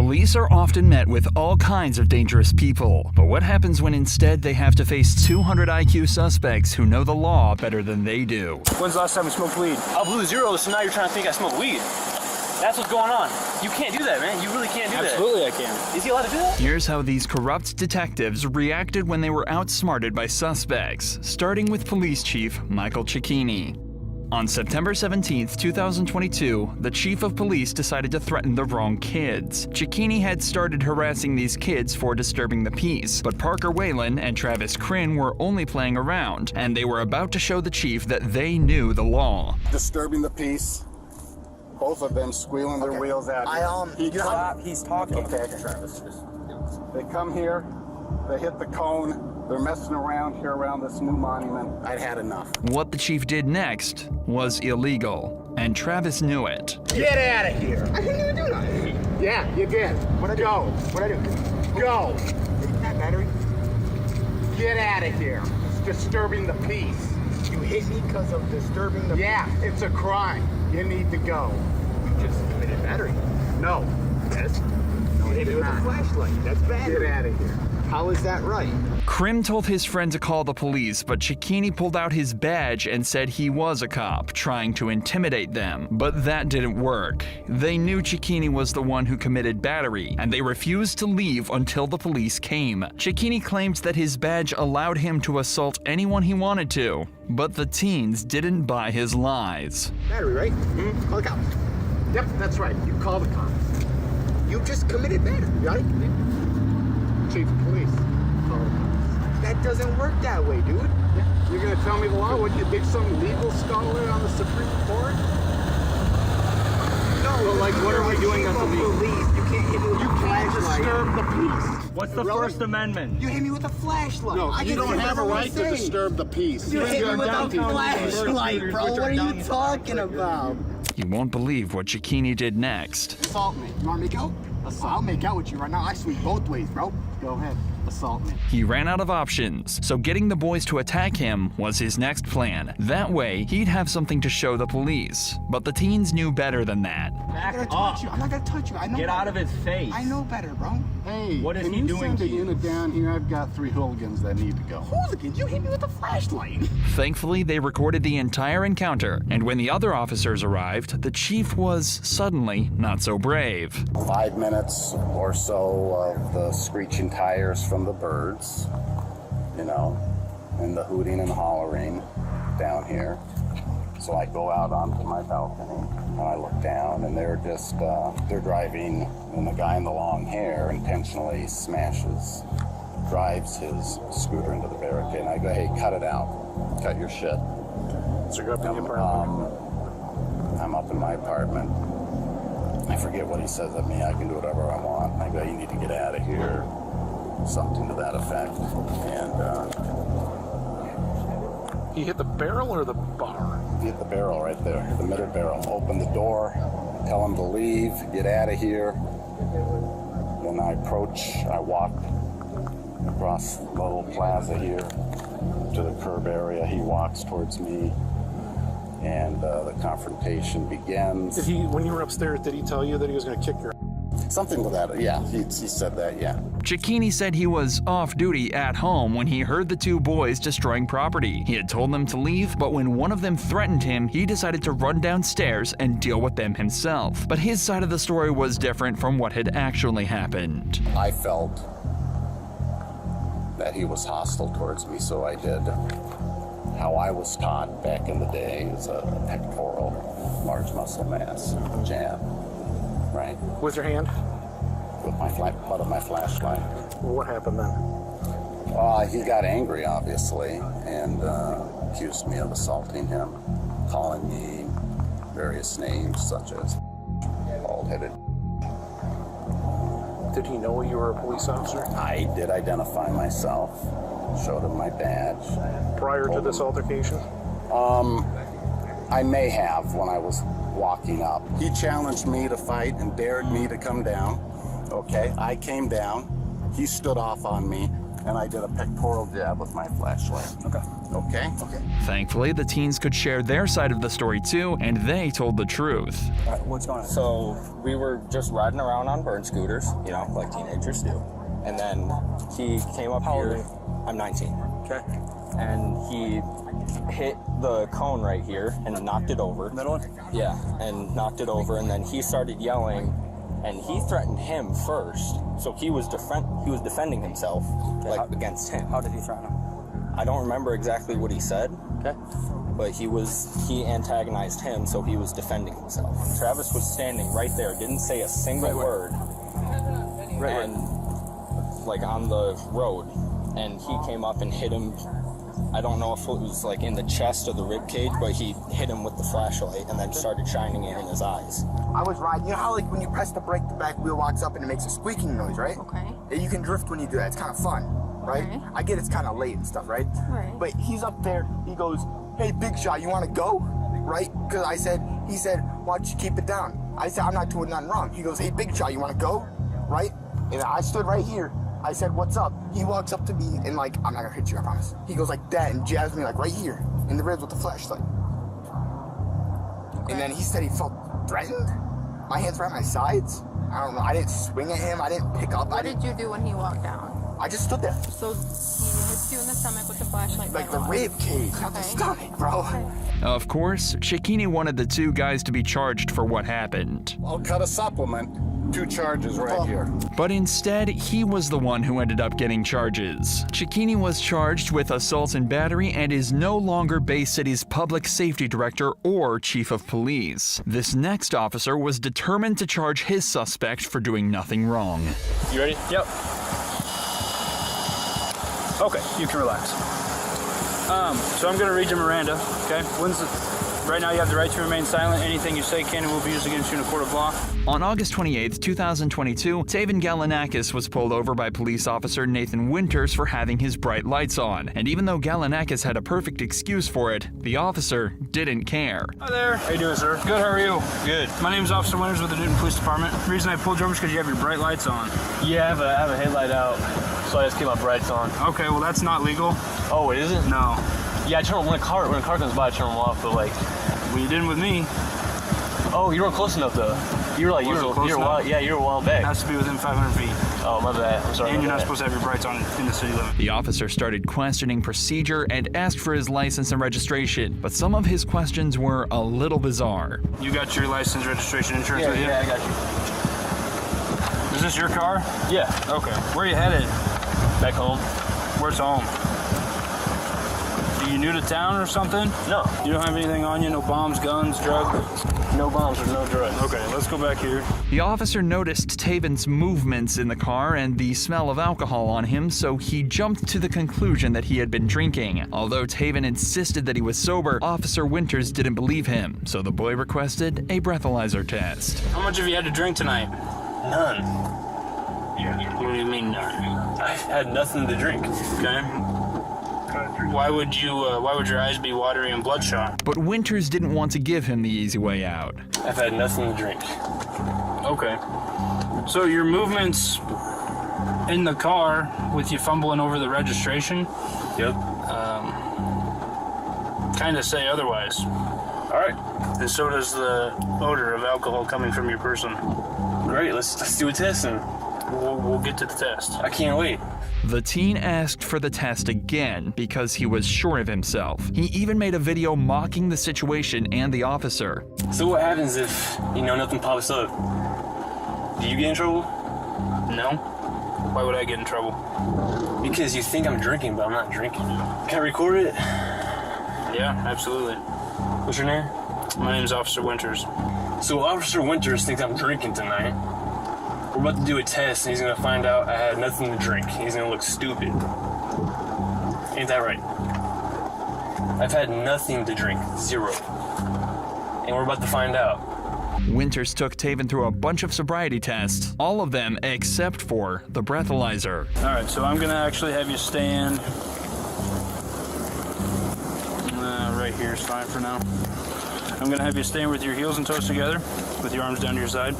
Police are often met with all kinds of dangerous people, but what happens when instead they have to face 200 IQ suspects who know the law better than they do? When's the last time you smoked weed? I blew zero, so now you're trying to think I smoke weed. That's what's going on. You can't do that, man. You really can't do that. Absolutely I can. Is he allowed to do that? Here's how these corrupt detectives reacted when they were outsmarted by suspects, starting with Police Chief Michael Cecchini. On September 17, 2022, the chief of police decided to threaten the wrong kids. Cecchini had started harassing these kids for disturbing the peace, but Parker Whalen and Travis Crin were only playing around, and they were about to show the chief that they knew the law. Disturbing the peace. Both of them squealing their wheels at me. He's talking. Okay, Travis. They come here, they hit the cone, they're messing around here around this new monument. I'd had enough. What the chief did next was illegal, and Travis knew it. Get out of here! I didn't even do that. Yeah, you did. What'd I do? What'd I do? Go! That battery? Get out of here. It's disturbing the peace. You hit me because of disturbing the... Yeah, it's a crime. You need to go. You just committed battery. No. Yes. No, hit me with a flashlight. That's battery. Get out of here. How is that right? Crim told his friend to call the police, but Cecchini pulled out his badge and said he was a cop, trying to intimidate them. But that didn't work. They knew Cecchini was the one who committed battery, and they refused to leave until the police came. Cecchini claimed that his badge allowed him to assault anyone he wanted to, but the teens didn't buy his lies. Battery, right? Mm-hmm. Call the cops. Yep, that's right. You call the cops. You just committed battery, right? Chief of police. Call the cops. That doesn't work that way, dude. Yeah. You're gonna tell me the law? What, you think some legal scholar on the Supreme Court? No, Well, like, what are we doing that's illegal? Police. You can't hit me with You a can't flashlight. disturb the peace. What's the Really? First Amendment? You hit me with a flashlight. No, I you can don't do have a whatever right I'm to saying. disturb the peace. You hit me You're with a downtown flashlight, shooters, bro. which are What are down you in talking about? You won't believe what Cecchini did next. Assault me. You want to make out? I'll make out with you right now. I swing both ways, bro. Go ahead. Assault me. He ran out of options, so getting the boys to attack him was his next plan. That way, he'd have something to show the police. But the teens knew better than that. I'm not gonna touch you. I'm not gonna touch you. I know. Get better. out of his face. I know better, bro. Hey, What is can he you doing send a to you? unit down here? I've got 3 hooligans that need to go. Hooligans, you hit me with a flashlight. Thankfully, they recorded the entire encounter, and when the other officers arrived, the chief was suddenly not so brave. 5 minutes or so of the screeching tires from the birds, you know, and the hooting and hollering down here. So I go out onto my balcony and I look down, and they're just, they're driving, and the guy in the long hair intentionally drives his scooter into the barricade, and I go, hey, cut it out. Cut your shit. So you're up in the apartment. I'm up in my apartment. I forget what he says at me. I can do whatever I want. I go, you need to get out of here. Something to that effect. And You hit the barrel or the bar? he hit the barrel right there, the middle barrel. Open the door, tell him to leave, get out of here. Then I walk across the little plaza here to the curb area. He walks towards me, and the confrontation begins. Did he, when you were upstairs, did he tell you that he was going to kick your Something to that, yeah, he said that, yeah. Cecchini said he was off duty at home when he heard the 2 boys destroying property. He had told them to leave, but when one of them threatened him, he decided to run downstairs and deal with them himself. But his side of the story was different from what had actually happened. I felt that he was hostile towards me, so I did how I was taught back in the day is a pectoral large muscle mass jab, right? with your hand? With my butt of my flashlight. What happened then? He got angry, obviously, and accused me of assaulting him, calling me various names such as bald-headed. Did he know you were a police officer? I did identify myself, showed him my badge. Prior to this altercation? I may have when I was walking up. He challenged me to fight and dared me to come down. Okay, I came down. He stood off on me. and I did a pictorial jab with my flashlight. Okay. Okay? Okay. Thankfully, the teens could share their side of the story too, and they told the truth. All right, what's going on? So we were just riding around on burn scooters, you know, like teenagers do. And then he came up How old here. are you? I'm 19. Okay. And he hit the cone right here and knocked it over. Middle one? Yeah, and knocked it over. And then he started yelling, and he threatened him first. So he was defending himself, like against him. How did he threaten him? I don't remember exactly what he said, Okay. but he antagonized him, so he was defending himself. Travis was standing right there, didn't say a single word, and like on the road, and he came up and hit him. I don't know if it was like in the chest or the rib cage, but he hit him with the flashlight and then started shining it in his eyes. I was riding. You know how like when you press the brake, the back wheel locks up and it makes a squeaking noise, right? Okay. Yeah, you can drift when you do that. It's kind of fun, right? Okay. I get it's kind of late and stuff, right? Right. But he's up there. He goes, "Hey, Big Shot, you want to go?" Right? Because he said, "Why don't you keep it down?" I said, "I'm not doing nothing wrong." He goes, "Hey, Big Shot, you want to go?" Right? And I stood right here. I said, "What's up?" He walks up to me and like, "I'm not gonna hit you, I promise." He goes like that and jabs me like right here in the ribs with the flashlight. And then he said he felt threatened. My hands were at my sides. I don't know. I didn't swing at him. I didn't pick up. What did you do when he walked down? I just stood there. So he hits you in the stomach with the flashlight. Like then the what? rib cage, not the Okay. stomach, bro. Okay. Of course, Cecchini wanted the two guys to be charged for what happened. I'll cut a supplement. 2 charges right here. But instead, he was the one who ended up getting charges. Cecchini was charged with assault and battery and is no longer Bay City's public safety director or chief of police. This next officer was determined to charge his suspect for doing nothing wrong. You ready? Yep. Okay, you can relax. So I'm gonna read you Miranda, okay? Right now you have the right to remain silent. Anything you say can and will be used against you in a court of law. On August 28, 2022, Taven Galanakis was pulled over by police officer Nathan Winters for having his bright lights on. And even though Galanakis had a perfect excuse for it, the officer didn't care. Hi there. How you doing, sir? Good, how are you? Good. My name's Officer Winters with the Newton Police Department. The reason I pulled you over is because you have your bright lights on. Yeah, I have a headlight out, so I just keep my brights on. Okay, well that's not legal. Oh, it isn't? No. Yeah, I turn them when a car comes by, I turn them off, but like, Well, you didn't with me. oh, you weren't close enough though. You were like, you Wasn't were close a enough? while, yeah, you were a while back. Has to be within 500 feet. Oh, my bad. I'm sorry. And my you're not bad. supposed to have your brights on in the city limit. The officer started questioning procedure and asked for his license and registration, but some of his questions were a little bizarre. You got your license, registration, insurance with you? Yeah, I got you. Is this your car? Yeah, Okay. Where are you headed? back home. Where's home? Are you new to town or something? No, You don't have anything on you? No bombs, guns, drugs? no bombs or no drugs. Okay, let's go back here. The officer noticed Taven's movements in the car and the smell of alcohol on him, so he jumped to the conclusion that he had been drinking. Although Taven insisted that he was sober, Officer Winters didn't believe him, so the boy requested a breathalyzer test. How much have you had to drink tonight? None. What do you mean none? I had nothing to drink. Okay. Why would your eyes be watery and bloodshot? But Winters didn't want to give him the easy way out. I've had nothing to drink. Okay. So your movements in the car with you fumbling over the registration Yep. kind of say otherwise. All right. And so does the odor of alcohol coming from your person. Great. Let's do a test and We'll get to the test. I can't wait. The teen asked for the test again because he was sure of himself. He even made a video mocking the situation and the officer. So what happens if, nothing pops up? Do you get in trouble? No? Why would I get in trouble? Because you think I'm drinking, but I'm not drinking. Can I record it? Yeah, absolutely. What's your name? My name's Officer Winters. So Officer Winters thinks I'm drinking tonight. We're about to do a test, and he's gonna find out I had nothing to drink. He's gonna look stupid. Ain't that right? I've had nothing to drink. 0. And we're about to find out. Winters took Taven through a bunch of sobriety tests, all of them except for the breathalyzer. All right, so I'm gonna actually have you stand right here is fine for now. I'm gonna have you stand with your heels and toes together, with your arms down to your side.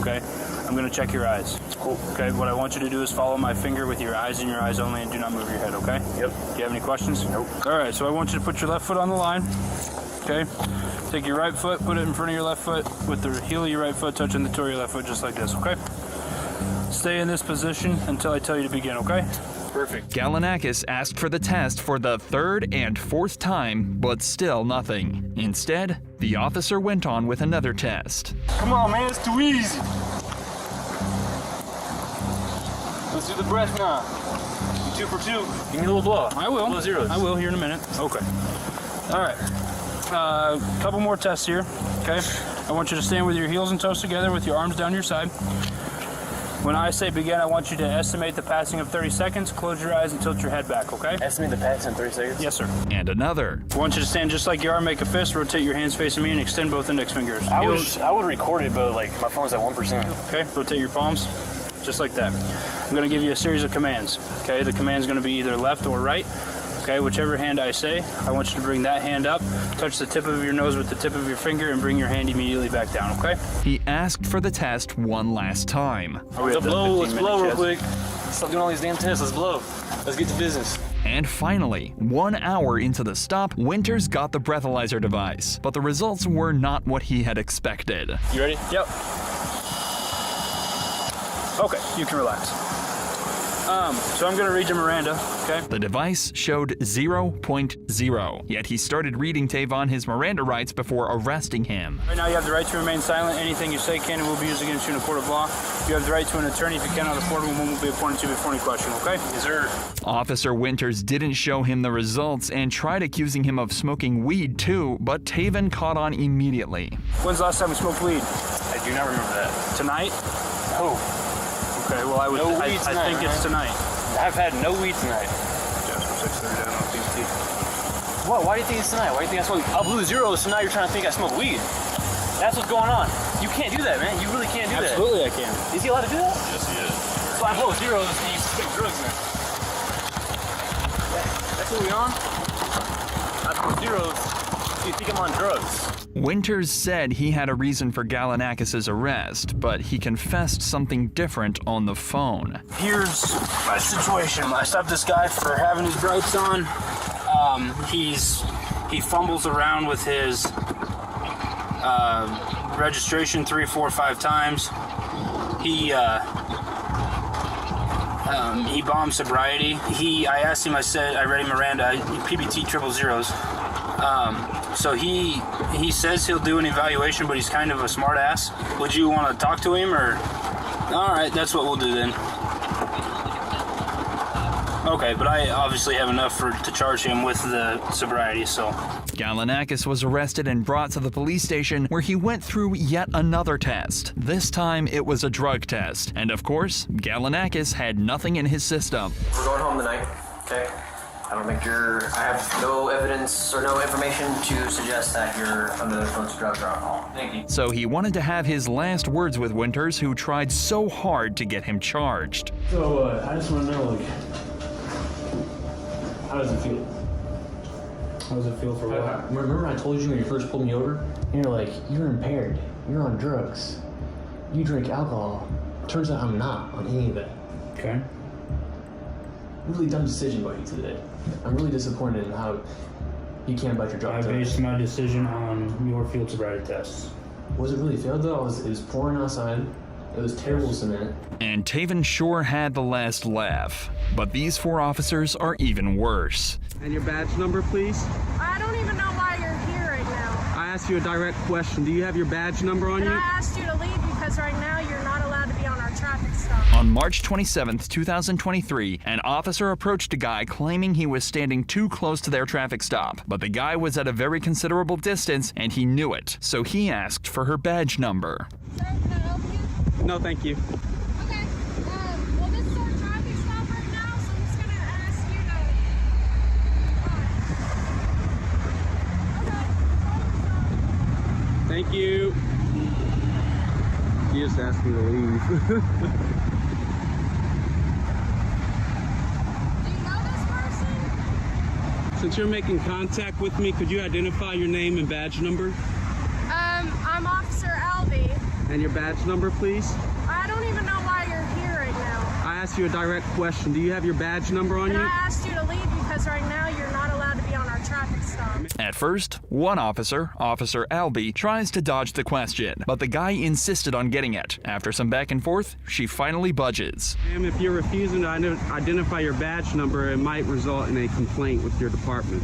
Okay. I'm gonna check your eyes. Cool. Okay, what I want you to do is follow my finger with your eyes and your eyes only and do not move your head, okay? Yep. Do you have any questions? Nope. All right, so I want you to put your left foot on the line, okay? Take your right foot, put it in front of your left foot with the heel of your right foot touching the toe of your left foot just like this, okay? Stay in this position until I tell you to begin, okay? Perfect. Galanakis asked for the test for the third and fourth time, but still nothing. Instead, the officer went on with another test. Come on, man, it's too easy. Let's do the breath now. 2 for 2. Give me a little blow. I will. Little zeros. I will here in a minute. Okay. All right. Couple more tests here, okay? I want you to stand with your heels and toes together with your arms down your side. When I say begin, I want you to estimate the passing of 30 seconds. Close your eyes and tilt your head back, okay? Estimate the pass in 30 seconds? Yes, sir. And another. I want you to stand just like you are, make a fist, rotate your hands facing me, and extend both index fingers. I Heels- would record it, but like my phone's at 1%. Okay, rotate your palms, just like that. I'm gonna give you a series of commands, okay? The command's gonna be either left or right, okay? Whichever hand I say, I want you to bring that hand up, touch the tip of your nose with the tip of your finger, and bring your hand immediately back down, okay? He asked for the test one last time. Let's blow real quick. Stop doing all these damn tests, let's blow. Let's get to business. And finally, 1 hour into the stop, Winters got the breathalyzer device, but the results were not what he had expected. You ready? Yep. Okay, you can relax. So I'm gonna read you Miranda, okay? The device showed 0.0, yet he started reading Tavon his Miranda rights before arresting him. Right now you have the right to remain silent. Anything you say can and will be used against you in a court of law. You have the right to an attorney. If you cannot afford one, one will be appointed to you before any question, okay? Yes, sir. Officer Winters didn't show him the results and tried accusing him of smoking weed too, but Tavon caught on immediately. When's the last time we smoked weed? I do not remember that. Tonight? Oh, Okay, well I would. No I weed tonight, think it's right? tonight. I've had no weed tonight. Jasper 6:30 down on PBT. What? Why do you think it's tonight? Why do you think I smoke? I blew zeros, so now you're trying to think I smoke weed. That's what's going on. You can't do that, man. You really can't do Absolutely, I can. that. Is he allowed to do that? Yes, he is. So I blow zeros and you smoke drugs, man. That's what we on? I blow zeros, so you think I'm on drugs. Winters said he had a reason for Galanakis' arrest, but he confessed something different on the phone. Here's my situation. I stopped this guy for having his brights on. He fumbles around with his registration 3, 4, 5 times. He bombed sobriety. I asked him. I said, I read him Miranda. PBT 000. So he says he'll do an evaluation, but he's kind of a smart ass. Would you want to talk to him, or? All right, that's what we'll do then. Okay, but I obviously have enough to charge him with the sobriety, so. Galanakis was arrested and brought to the police station where he went through yet another test. This time it was a drug test. And of course, Galanakis had nothing in his system. We're going home tonight, okay? I have no evidence or no information to suggest that you're under the influence of drugs or alcohol. Thank you. So he wanted to have his last words with Winters, who tried so hard to get him charged. So, I just want to know, like, how does it feel? How does it feel for what? Remember I told you when you first pulled me over? You're like, you're impaired. You're on drugs. You drink alcohol. Turns out I'm not on any of that. Okay. Really dumb decision by you today. I'm really disappointed in how you can't bite your drug I test. based my decision on your field sobriety tests. Was it really failed though? It was pouring outside. It was terrible cement. And Tavon sure had the last laugh. But these 4 officers are even worse. And your badge number, please? I don't even know why you're here right now. I asked you a direct question. Do you have your badge number on And you? I asked you to leave because right now you're not allowed to be on our traffic stop. On March 27th, 2023, an officer approached a guy claiming he was standing too close to their traffic stop. But the guy was at a very considerable distance and he knew it. So he asked for her badge number. Sir, can I help you? No, thank you. Okay. Well, this is our traffic stop right now, so I'm just going to ask you to... Thank you. You just asked me to leave. Do you know this person? Since you're making contact with me, could you identify your name and badge number? I'm Officer Albee. And your badge number, please? I don't ask you a direct question. Do you have your badge number on And you? I asked you to leave because right now you're not allowed to be on our traffic stop. At first, one officer, Officer Albee, tries to dodge the question, but the guy insisted on getting it. After some back and forth, she finally budges. Ma'am, if you're refusing to identify your badge number, it might result in a complaint with your department.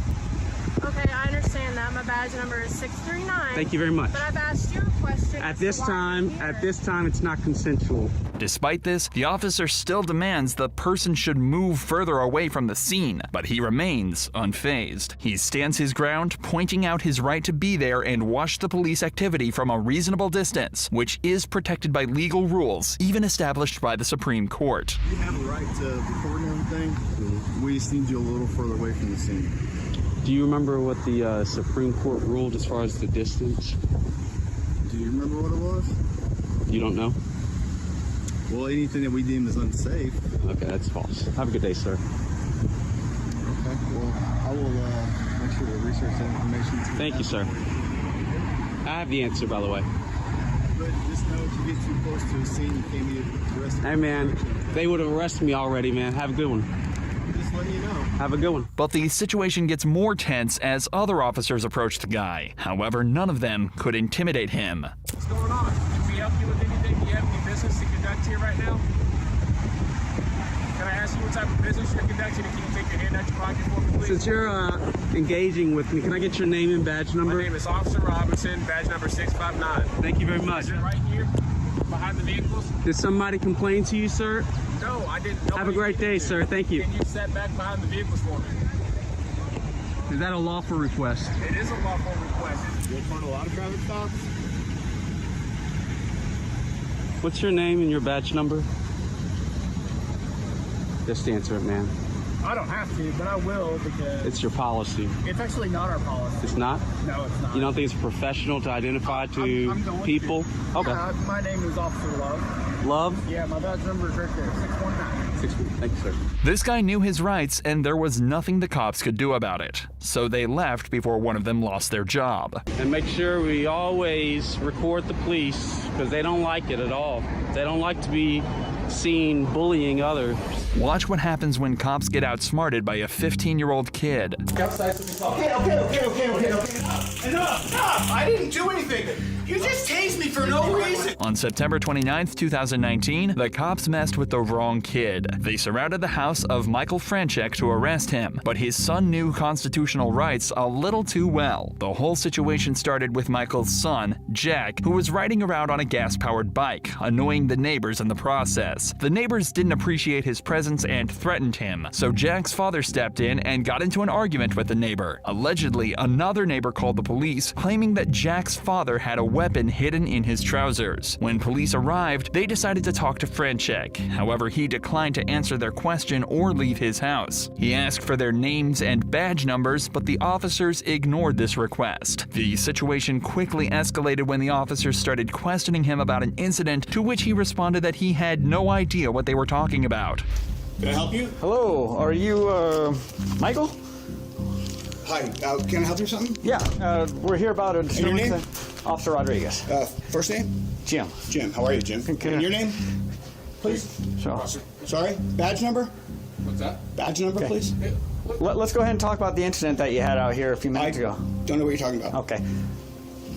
Okay, I understand that. My badge number is 639. Thank you very much. But I've asked you a question. At as this to why time, you're here. it's not consensual. Despite this, the officer still demands the person should move further away from the scene, but he remains unfazed. He stands his ground, pointing out his right to be there and watch the police activity from a reasonable distance, which is protected by legal rules, even established by the Supreme Court. You have a right to record and everything. We just need you a little further away from the scene. Do you remember what the Supreme Court ruled as far as the distance? Do you remember what it was? You don't know? Well, anything that we deem as unsafe. Okay, that's false. Have a good day, sir. Okay, well, I will make sure to research that information. Thank you, sir. I have the answer, by the way. But just know if you get too close to the scene, you can't be arrested. Hey, man, they would have arrested me already, man. Have a good one. Just letting you know. Have a good one. But the situation gets more tense as other officers approach the guy. However, none of them could intimidate him. What's going on? Can we help you with anything? Do you have any business to conduct here right now? Can I ask you what type of business you're conducting? Can you take your hand out your pocket for me, please? Since you're engaging with me, can I get your name and badge number? My name is Officer Robinson, badge number 659. Thank you very much. You're right here, behind the vehicles? Did somebody complain to you, sir? No, I didn't. Have a great day, sir. Thank you. Can you step back behind the vehicles for me? Is that a lawful request? It is a lawful request. You report a lot of traffic stops? What's your name and your badge number? Just answer it, man. I don't have to, but I will because It's your policy. it's actually not our policy. It's not? No, it's not. You don't think it's professional to identify to I'm going people? to. Okay. My name is Officer Love. Love? Yeah, my badge number is right there, 619. Thank you, sir. This guy knew his rights, and there was nothing the cops could do about it. So they left before one of them lost their job. And make sure we always report the police because they don't like it at all. They don't like to be seen bullying others. Watch what happens when cops get outsmarted by a 15-year-old kid. Okay. Enough! I didn't do anything. You just tased me for no reason. On September 29th, 2019, the cops messed with the wrong kid. They surrounded the house of Michael Franchek to arrest him, but his son knew constitutional rights a little too well. The whole situation started with Michael's son, Jack, who was riding around on a gas-powered bike, annoying the neighbors in the process. The neighbors didn't appreciate his presence and threatened him, so Jack's father stepped in and got into an argument with the neighbor. Allegedly, another neighbor called the police, claiming that Jack's father had a weapon hidden in his trousers. When police arrived, they decided to talk to Franchek. However, he declined to answer their question or leave his house. He asked for their names and badge numbers, but the officers ignored this request. The situation quickly escalated when the officers started questioning him about an incident, to which he responded that he had no idea what they were talking about. Can I help you? Hello, are you, Michael? Hi, can I help you with something? Yeah, we're here about a And your name? Officer Rodriguez. First name? Jim. Jim. How are you, Jim? Okay. And your name? Please? So, Sorry? Badge number? What's that? Badge number, please? let's go ahead and talk about the incident that you had out here a few minutes ago. Don't know what you're talking about. Okay.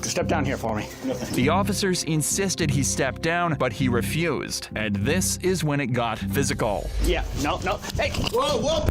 Step down here for me. The officers insisted he step down, but he refused. And this is when it got physical. Yeah, no. Hey! Whoa!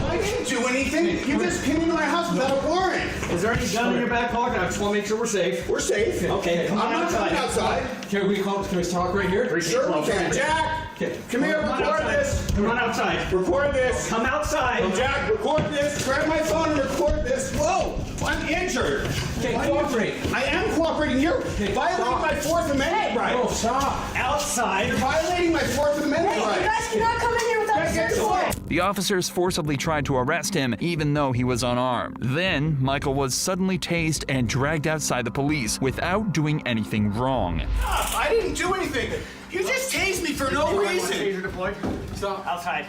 I didn't do anything. You just came into my house without a warrant. Is there any gun in your back pocket? I just want to make sure we're safe. We're safe. Okay, come on I'm not coming outside. Can we talk right here? Sure we can. Jack, come here, record this. Come on outside. Record this. Come outside. Jack, record this. Grab my phone and record this. Whoa! I'm injured. Okay, cooperate. I am cooperating. You're violating my Fourth Amendment right. Oh, stop. Outside. You're violating my Fourth Amendment right. You guys cannot come in here without a search warrant. The officers forcibly tried to arrest him, even though he was unarmed. Then, Michael was suddenly tased and dragged outside the police without doing anything wrong. I didn't do anything. You just tased me for no reason. Taser deployed. Stop. Outside.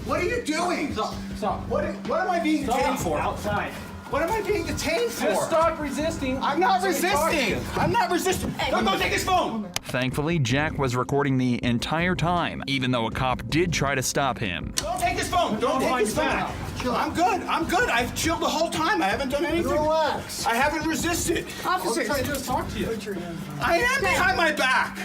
What are you doing? Stop. What am I being tased for? Outside. What am I being detained for? Just stop resisting. I'm not resisting. I'm not resisting. Don't go take his phone. Thankfully, Jack was recording the entire time, even though a cop did try to stop him. Don't take his phone. Don't take his phone. I'm good. I'm good. I've chilled the whole time. I haven't done anything. Relax. I haven't resisted. Officers. I'm trying to just talk to you. I am behind my back.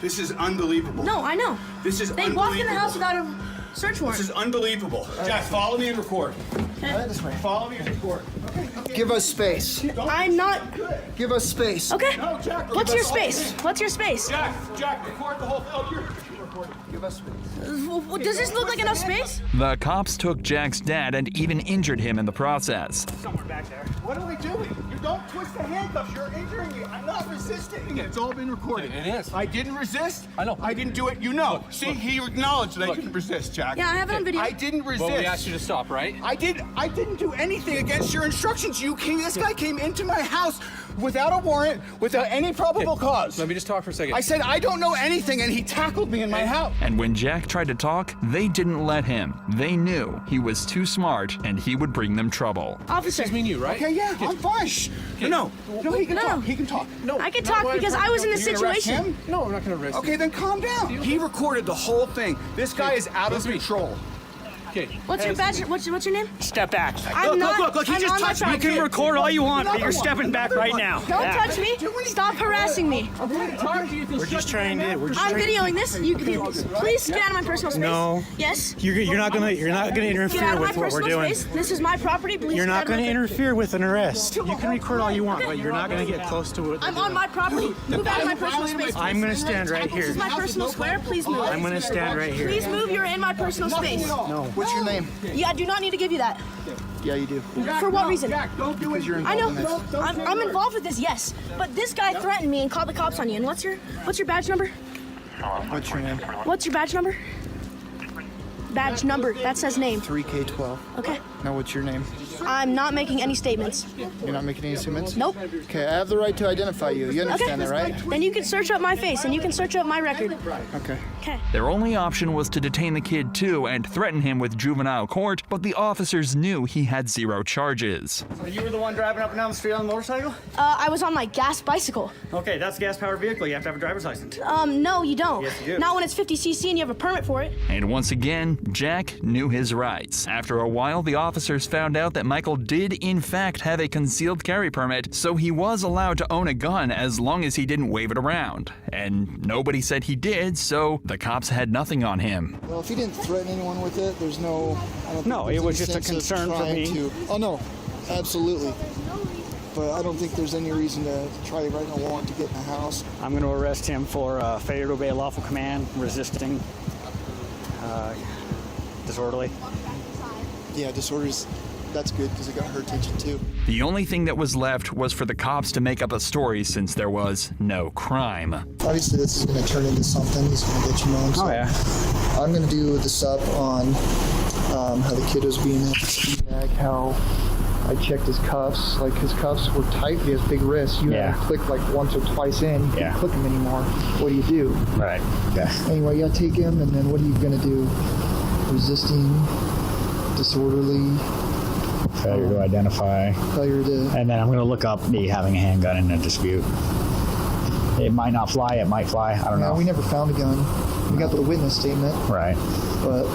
This is unbelievable. No, I know. This is They unbelievable. walked in the house without a search warrant. This is unbelievable. Jack, follow me and record. Right this way. Follow me and record. Give us space. I'm not. Give us space. Okay. No, Jack, What's give your us all space? this. What's your space? Jack, record the whole. Oh, you're. Give us space. Does this look like enough space? The cops took Jack's dad and even injured him in the process. Somewhere back there. What are we doing? You don't twist the handcuffs. You're injuring me. I'm not resisting. It's all been recorded. It is. I didn't resist. I know. I didn't do it. You know. Look, See, look. he acknowledged that I Look. didn't resist, Jack. Yeah, I have it on video. I didn't resist. Well, we asked you to stop, right? I didn't do anything against your instructions. This guy came into my house without a warrant, without any probable cause. Let me just talk for a second. I said, I don't know anything, and he tackled me in my house. And when Jack tried to talk, they didn't let him. They knew he was too smart and he would bring them trouble. Officer. Just me and you, right? Okay, yeah, I'm fine. No, he can No. talk. He can talk. No. I can talk because I was in the You're gonna arrest situation. him? No, I'm not gonna arrest Okay, you. then calm down. He recorded the whole thing. This guy is out of Listen to me. control. Okay. What's your badge? What's your name? Step back. I'm not. He I'm just on my touched me. property. You can record all you want, but you're stepping back right now. Don't touch me. Stop harassing me. I'm trying to talk to you. We're just trying to. I'm videoing this. You please get out of my personal space. No. Yes. You're not gonna Get out interfere of my with what we're personal doing. space. This is my property. Please. You're get not out of my gonna per- interfere with an arrest. You can record all you want, but you're not gonna get close to it. I'm on my property. Move out of my personal space. I'm gonna stand right This here. is my personal square. Please move. I'm gonna stand right here. Please move. You're in my personal space. No. What's your name? Yeah, I do not need to give you that. Yeah, you do. For what reason? Because you're I involved know. in this. I'm involved with this, yes. But this guy threatened me and called the cops on you. And what's your badge number? What's your name? What's your badge number? Badge number. That says name. 3K12. Okay. Now, what's your name? I'm not making any statements. You're not making any statements? Nope. Okay, I have the right to identify you. You understand Okay. that, right? Then you can search up my face and you can search up my record. Okay. Okay. Their only option was to detain the kid too and threaten him with juvenile court, but the officers knew he had 0 charges. So you were the one driving up and down the street on the motorcycle? I was on my gas bicycle. Okay, that's a gas-powered vehicle. You have to have a driver's license. No, you don't. Yes, you do. Not when it's 50cc and you have a permit for it. And once again, Jack knew his rights. After a while, the officers found out that Michael did in fact have a concealed carry permit, so he was allowed to own a gun as long as he didn't wave it around. And nobody said he did, so the cops had nothing on him. Well, if he didn't threaten anyone with it, there's no. I don't No, think it was there's just a any sense of concern for trying me. to- Oh no, absolutely. But I don't think there's any reason to try to write a warrant to get in the house. I'm going to arrest him for failure to obey a lawful command, resisting, disorderly. Yeah, disorders. That's good because it got her attention too. The only thing that was left was for the cops to make up a story since there was no crime. Obviously, this is going to turn into something. He's going to get you known. So I'm going to do the sup on how the kid was being back, how I checked his cuffs. Like his cuffs were tight. He has big wrists. You have to click like once or twice in. You can't click him anymore. What do you do? Right. Yeah. Anyway, you got to take him, and then what are you going to do? Resisting, disorderly. Failure to identify. Failure to. And then I'm going to look up the having a handgun in a dispute. It might not fly. It might fly. I don't know. We never found a gun. We got the witness statement. Right. But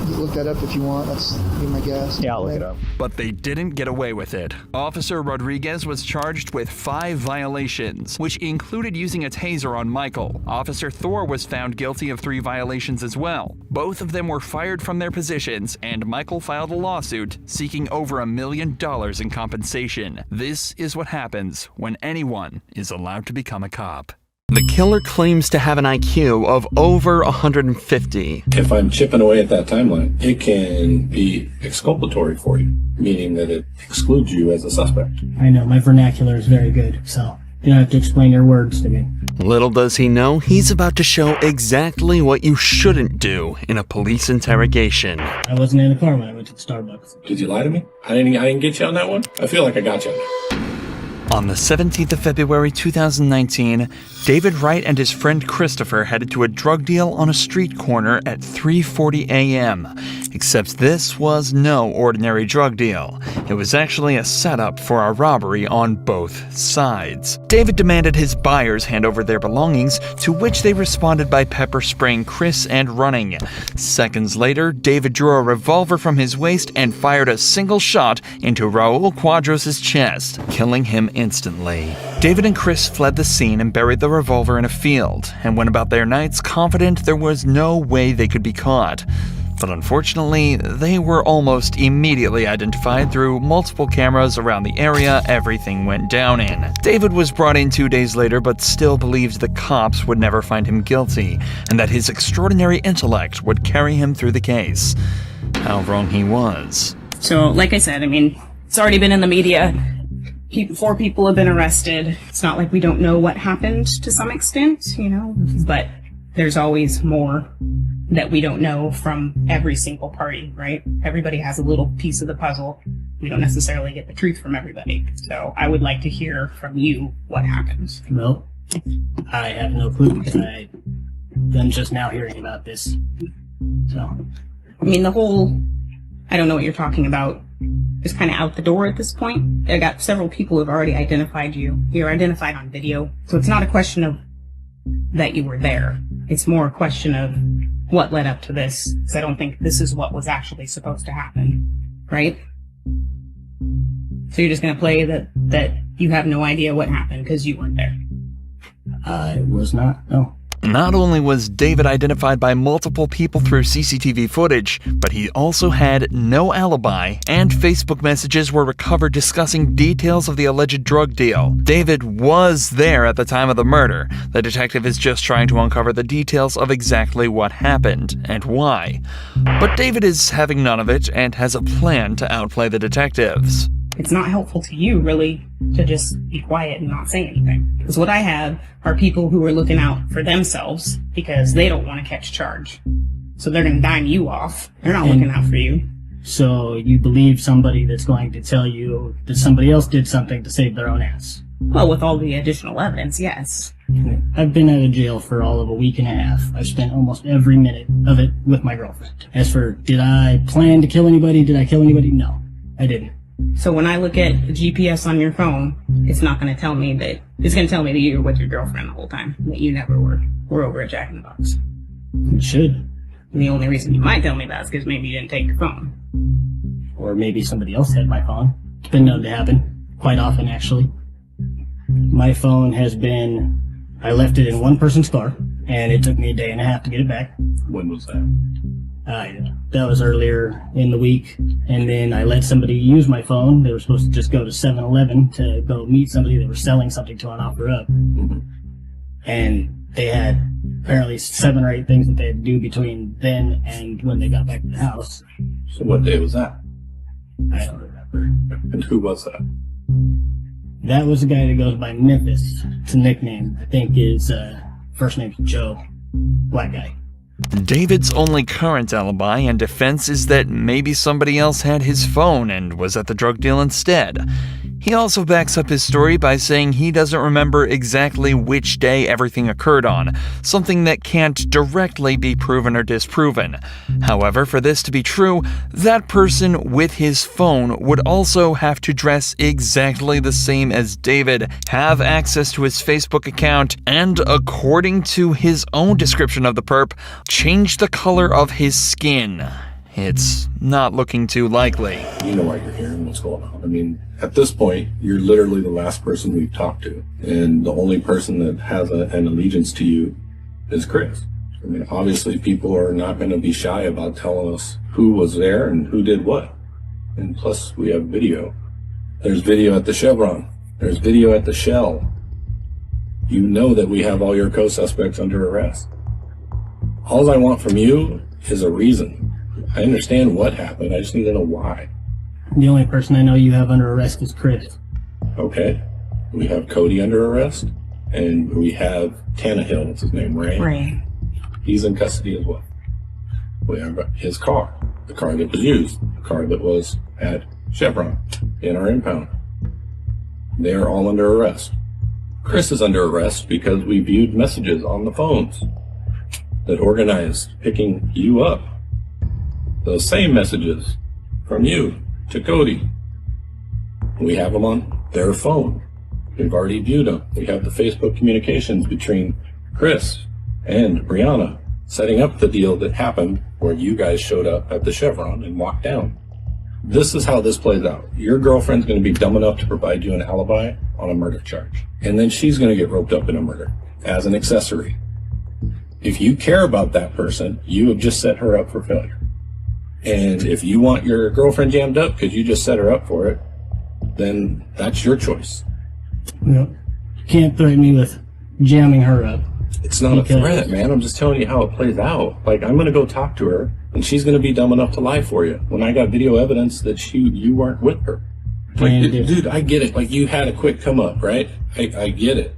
you look that up if you want. That's be my guess. Yeah, I'll look it up. But they didn't get away with it. Officer Rodriguez was charged with 5 violations, which included using a taser on Michael. Officer Thor was found guilty of 3 violations as well. Both of them were fired from their positions, and Michael filed a lawsuit seeking over $1 million in compensation. This is what happens when anyone is allowed to become a cop. The killer claims to have an IQ of over 150. If I'm chipping away at that timeline, it can be exculpatory for you, meaning that it excludes you as a suspect. I know, my vernacular is very good, so you don't have to explain your words to me. Little does he know, he's about to show exactly what you shouldn't do in a police interrogation. I wasn't in the car when I went to the Starbucks. Did you lie to me? I didn't get you on that one? I feel like I got you on that. On the 17th of February 2019, David Wright and his friend Christopher headed to a drug deal on a street corner at 3:40 a.m. Except this was no ordinary drug deal. It was actually a setup for a robbery on both sides. David demanded his buyers hand over their belongings, to which they responded by pepper spraying Chris and running. Seconds later, David drew a revolver from his waist and fired a single shot into Raul Quadros' chest, killing him instantly. David and Chris fled the scene and buried the revolver in a field, and went about their nights confident there was no way they could be caught. But unfortunately, they were almost immediately identified through multiple cameras around the area everything went down in. David was brought in 2 days later, but still believed the cops would never find him guilty, and that his extraordinary intellect would carry him through the case. How wrong he was. So, like I said, I mean, it's already been in the media. 4 people have been arrested. It's not like we don't know what happened to some extent, you know, but there's always more that we don't know from every single party, right? Everybody has a little piece of the puzzle. We don't necessarily get the truth from everybody. So I would like to hear from you what happened. Well, I have no clue. I'm just now hearing about this. So, I mean, the whole, I don't know what you're talking about, is kind of out the door at this point. I got several people who have already identified you. You're identified on video. So it's not a question of that you were there. It's more a question of what led up to this, because I don't think this is what was actually supposed to happen, right? So you're just going to play that you have no idea what happened because you weren't there. I was not, no. Not only was David identified by multiple people through CCTV footage, but he also had no alibi, and Facebook messages were recovered discussing details of the alleged drug deal. David was there at the time of the murder. The detective is just trying to uncover the details of exactly what happened and why. But David is having none of it and has a plan to outplay the detectives. It's not helpful to you, really, to just be quiet and not say anything. Because what I have are people who are looking out for themselves because they don't want to catch charge. So they're going to dime you off. They're not looking out for you. So you believe somebody that's going to tell you that somebody else did something to save their own ass? Well, with all the additional evidence, yes. I've been out of jail for all of a week and a half. I've spent almost every minute of it with my girlfriend. As for, did I plan to kill anybody? Did I kill anybody? No, I didn't. So when I look at the GPS on your phone, it's not going to tell me that, it's going to tell me that you were with your girlfriend the whole time, that you never were over at Jack in the Box. It should. And the only reason you might tell me that is because maybe you didn't take your phone. Or maybe somebody else had my phone. It's been known to happen. Quite often, actually. My phone has been, I left it in one person's car, and it took me a day and a half to get it back. When was that? That was earlier in the week, and then I let somebody use my phone. They were supposed to just go to 7-Eleven to go meet somebody that was selling something to an offer up. Mm-hmm. And they had apparently 7 or 8 things that they had to do between then and when they got back to the house. So what day was that? I don't remember. And who was that? That was a guy that goes by Memphis. It's a nickname. I think his first name's Joe. Black guy. David's only current alibi and defense is that maybe somebody else had his phone and was at the drug deal instead. He also backs up his story by saying he doesn't remember exactly which day everything occurred on, something that can't directly be proven or disproven. However, for this to be true, that person with his phone would also have to dress exactly the same as David, have access to his Facebook account, and according to his own description of the perp, change the color of his skin. It's not looking too likely. You know why you're here and what's going on. I mean, at this point, you're literally the last person we've talked to. And the only person that has an allegiance to you is Chris. I mean, obviously, people are not going to be shy about telling us who was there and who did what. And plus, we have video. There's video at the Chevron. There's video at the Shell. You know that we have all your co-suspects under arrest. All I want from you is a reason. I understand what happened. I just need to know why. The only person I know you have under arrest is Chris. Okay. We have Cody under arrest, and we have Tannehill, what's his name, Ray? Ray. He's in custody as well. We have his car, the car that was used, the car that was at Chevron in our impound. They are all under arrest. Chris is under arrest because we viewed messages on the phones that organized picking you up. Those same messages from you to Cody. We have them on their phone. We've already viewed them. We have the Facebook communications between Chris and Brianna setting up the deal that happened where you guys showed up at the Chevron and walked down. This is how this plays out. Your girlfriend's going to be dumb enough to provide you an alibi on a murder charge. And then she's going to get roped up in a murder as an accessory. If you care about that person, you have just set her up for failure. And if you want your girlfriend jammed up because you just set her up for it, then that's your choice. You can't threaten me with jamming her up. It's not a threat, man. I'm just telling you how it plays out. Like, I'm going to go talk to her, and she's going to be dumb enough to lie for you when I got video evidence that you weren't with her. Like, dude, I get it. Like, you had a quick come up, right? I get it.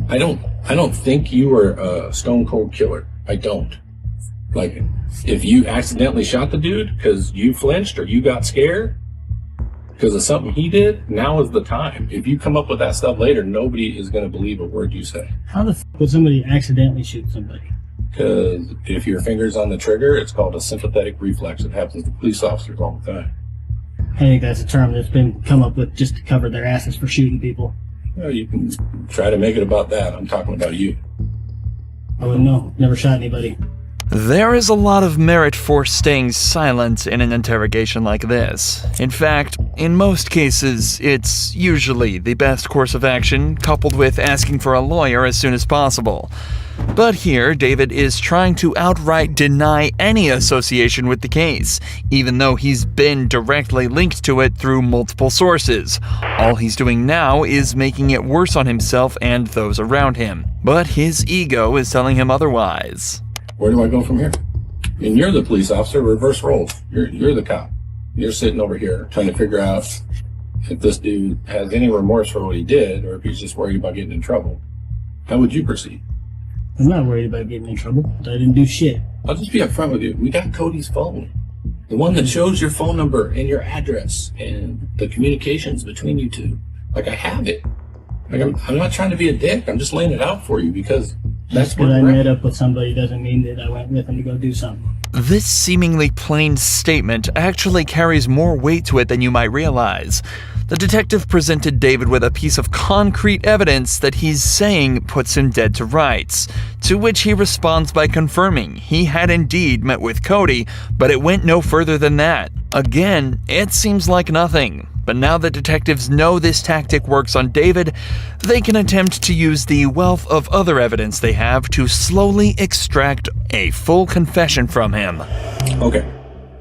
I don't think you were a stone cold killer. I don't. Like, if you accidentally shot the dude because you flinched or you got scared because of something he did, now is the time. If you come up with that stuff later, nobody is going to believe a word you say. How the f would somebody accidentally shoot somebody? Because if your finger's on the trigger, it's called a sympathetic reflex. It happens to police officers all the time. I think that's a term that's been come up with just to cover their asses for shooting people. Well, you can try to make it about that. I'm talking about you. I wouldn't know. Never shot anybody. There is a lot of merit for staying silent in an interrogation like this. In fact, in most cases, it's usually the best course of action, coupled with asking for a lawyer as soon as possible. But here, David is trying to outright deny any association with the case, even though he's been directly linked to it through multiple sources. All he's doing now is making it worse on himself and those around him. But his ego is telling him otherwise. Where do I go from here? And you're the police officer, reverse roles. You're the cop. You're sitting over here trying to figure out if this dude has any remorse for what he did or if he's just worried about getting in trouble. How would you proceed? I'm not worried about getting in trouble. I didn't do shit. I'll just be upfront with you. We got Cody's phone. The one that shows your phone number and your address and the communications between you two. Like, I have it. Like, I'm not trying to be a dick. I'm just laying it out for you because that's what I met up with somebody doesn't mean that I went with them to go do something. This seemingly plain statement actually carries more weight to it than you might realize. The detective presented David with a piece of concrete evidence that he's saying puts him dead to rights, to which he responds by confirming he had indeed met with Cody, but it went no further than that. Again, it seems like nothing. But now that detectives know this tactic works on David, they can attempt to use the wealth of other evidence they have to slowly extract a full confession from him. Okay.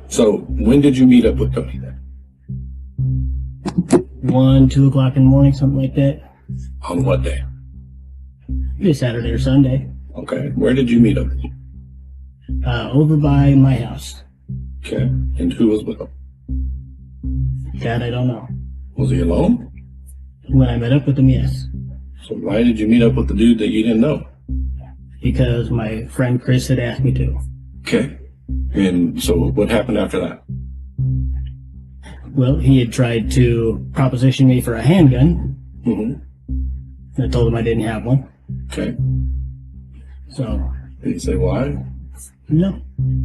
So, when did you meet up with Cody then? 1, 2 o'clock in the morning, something like that. On what day? Maybe Saturday or Sunday. Okay. Where did you meet up? Over by my house. Okay. And who was with him? That I don't know. Was he alone? When I met up with him, yes. So why did you meet up with the dude that you didn't know? Because my friend Chris had asked me to. Okay. And so what happened after that? Well, he had tried to proposition me for a handgun. Mm-hmm. I told him I didn't have one. Okay. So. Did he say why? No.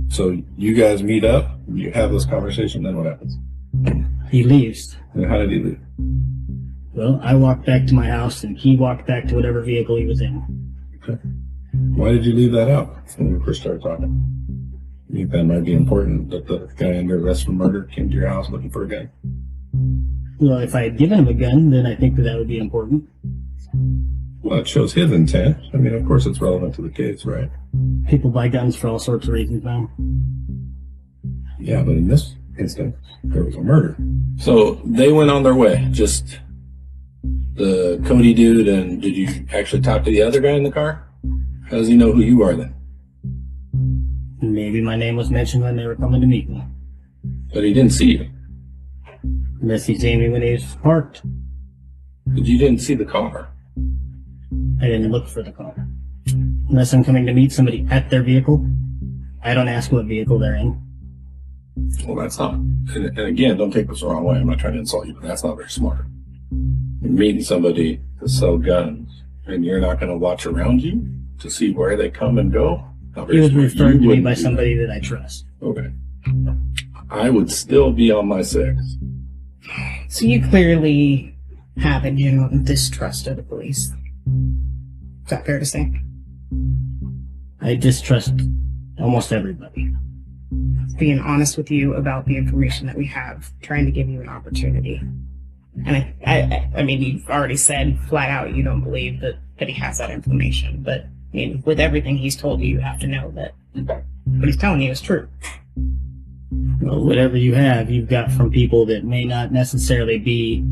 So you guys meet up, you have this conversation, then what happens? He leaves. And how did he leave? Well, I walked back to my house and he walked back to whatever vehicle he was in. Okay. Why did you leave that out when we first started talking? You think that might be important that the guy under arrest for murder came to your house looking for a gun? Well, if I had given him a gun, then I think that would be important. Well, it shows his intent. I mean, of course it's relevant to the case, right? People buy guns for all sorts of reasons now. Yeah, but in this instance, there was a murder. So they went on their way, just the Cody dude, and did you actually talk to the other guy in the car? How does he know who you are then? Maybe my name was mentioned when they were coming to meet me. But he didn't see you. Unless he seen me when he was parked. But you didn't see the car. I didn't look for the car. Unless I'm coming to meet somebody at their vehicle, I don't ask what vehicle they're in. Well, that's not, and again, don't take this the wrong way. I'm not trying to insult you, but that's not very smart. You're meeting somebody to to sell guns, and you're not going to watch around you to see where they come and go? He was referred to me by do somebody that I trust. Okay. I would still be on my 6. So you clearly have a general distrust of the police. Is that fair to say? I distrust almost everybody. Being honest with you about the information that we have, trying to give you an opportunity. And I mean, you've already said flat out you don't believe that he has that information. But, I mean, with everything he's told you, you have to know that what he's telling you is true. Well, whatever you have, you've got from people that may not necessarily be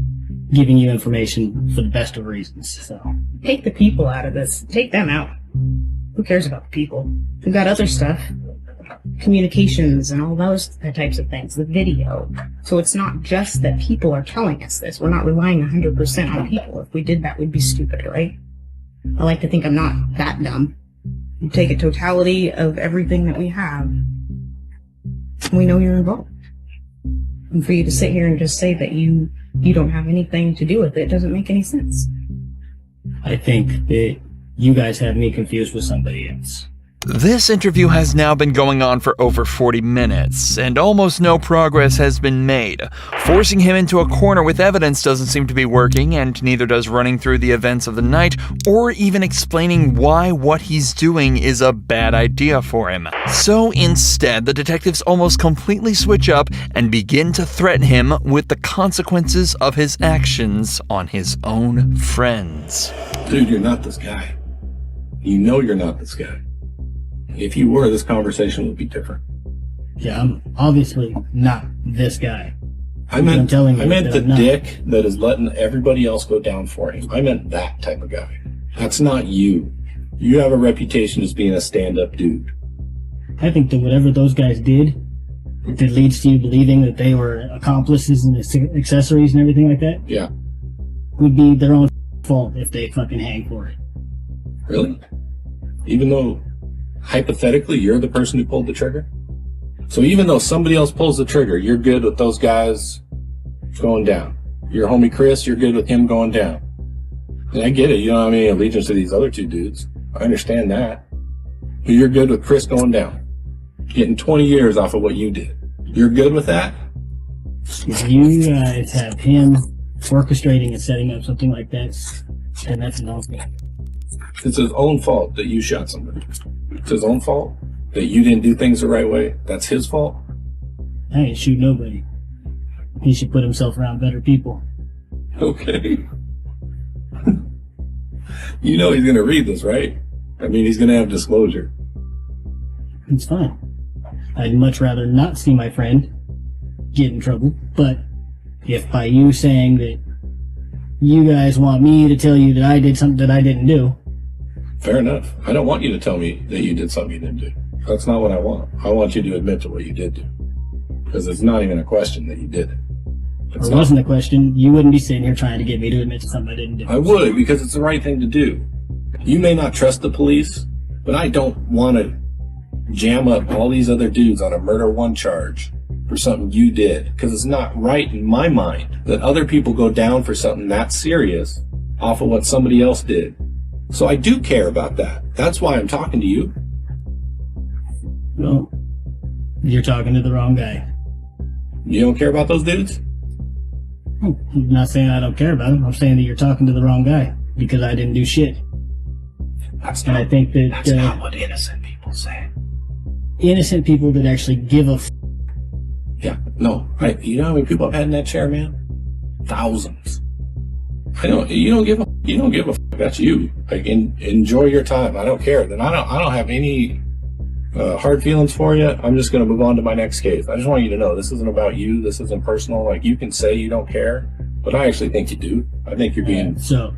giving you information for the best of reasons. So Take the people out of this. Take them out. Who cares about the people? We've got other stuff. Communications and all those types of things. The video. So it's not just that people are telling us this. We're not relying 100% on people. If we did that, we'd be stupid, right? I like to think I'm not that dumb. You take a totality of everything that we have. We know you're involved. And for you to sit here and just say that you don't have anything to do with it doesn't make any sense. I think that you guys have me confused with somebody else. This interview has now been going on for over 40 minutes, and almost no progress has been made. Forcing him into a corner with evidence doesn't seem to be working, and neither does running through the events of the night, or even explaining why what he's doing is a bad idea for him. So instead, the detectives almost completely switch up and begin to threaten him with the consequences of his actions on his own friends. Dude, you're not this guy. You know you're not this guy. If you were, this conversation would be different. Yeah, I'm obviously not this guy. I meant that the I'm not. dick that is letting everybody else go down for him. I meant that type of guy. That's not you. You have a reputation as being a stand-up dude. I think that whatever those guys did, that leads to you believing that they were accomplices and accessories and everything like that, Yeah. would be their own fault if they fucking hang for it. Really? Even though, hypothetically, you're the person who pulled the trigger? So even though somebody else pulls the trigger, you're good with those guys going down. Your homie Chris, you're good with him going down. And I get it, you don't have any allegiance to these other two dudes. I understand that. But you're good with Chris going down. Getting 20 years off of what you did. You're good with that? If you guys have him orchestrating and setting up something like that, then that's an awful. It's his own fault that you shot somebody. It's his own fault that you didn't do things the right way. That's his fault. I ain't shoot nobody. He should put himself around better people. Okay. You know he's going to read this, right? I mean, he's going to have disclosure. It's fine. I'd much rather not see my friend get in trouble, but if by you saying that you guys want me to tell you that I did something that I didn't do. Fair enough. I don't want you to tell me that you did something you didn't do. That's not what I want. I want you to admit to what you did do. Because it's not even a question that you did it. If it wasn't a question, you wouldn't be sitting here trying to get me to admit to something I didn't do. I would, because it's the right thing to do. You may not trust the police, but I don't want to jam up all these other dudes on a murder one charge for something you did. Because it's not right in my mind that other people go down for something that serious off of what somebody else did. So I do care about that. That's why I'm talking to you. Well, you're talking to the wrong guy. You don't care about those dudes? I'm not saying I don't care about them. I'm saying that you're talking to the wrong guy because I didn't do shit. That's and I think that that's not what innocent people say. Innocent people that actually give a Yeah, no. You know how many people I've had in that chair, man? Thousands. I don't. You don't give a f. That's you. Like, enjoy your time. I don't care. Then I don't have any hard feelings for you. I'm just gonna move on to my next case. I just want you to know this isn't about you. This isn't personal. Like, you can say you don't care, but I actually think you do. I think you're being. So,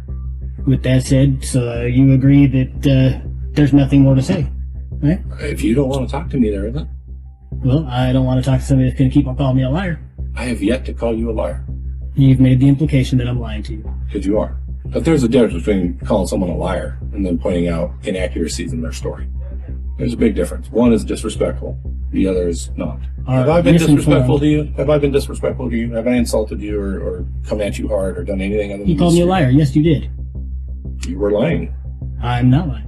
with that said, so you agree that there's nothing more to say, right? If you don't want to talk to me, there isn't. Well, I don't want to talk to somebody that's gonna keep on calling me a liar. I have yet to call you a liar. You've made the implication that I'm lying to you. Because you are. But there's a difference between calling someone a liar and then pointing out inaccuracies in their story. There's a big difference. One is disrespectful. The other is not. Have I been disrespectful to you? Have I been disrespectful to you? Have I insulted you or come at you hard or done anything other than You called me a liar. Yes, you did. You were lying. I'm not lying.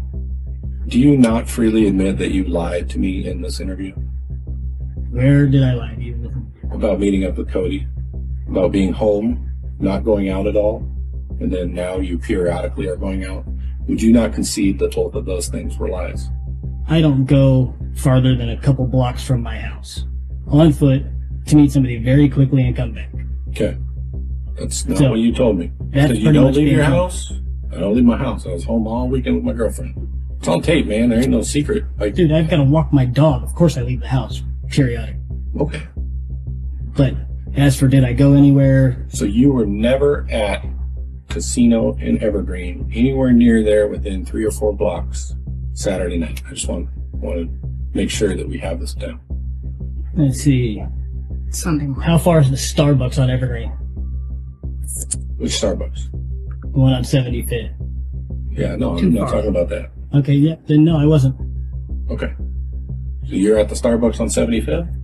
Do you not freely admit that you lied to me in this interview? Where did I lie to you? About meeting up with Cody, about being home, not going out at all, and then now you periodically are going out. Would you not concede that both of those things were lies? I don't go farther than a couple blocks from my house on foot to meet somebody very quickly and come back. Okay. That's not So, what you told me. that's So you pretty don't much leave being your home. house? I don't leave my house. I was home all weekend with my girlfriend. It's on tape, man. There ain't no secret. Like, Dude, I've got to walk my dog. Of course I leave the house periodic. okay. But as for did I go anywhere? So you were never at Casino in Evergreen, anywhere near there within 3 or 4 blocks Saturday night. I just want to make sure that we have this down. Let's see. Sunday. How far is the Starbucks on Evergreen? Which Starbucks? The one on 75th. Yeah, no, Too I'm not far. talking about that. Okay, yeah. Then no, I wasn't. Okay. So you're at the Starbucks on 75th?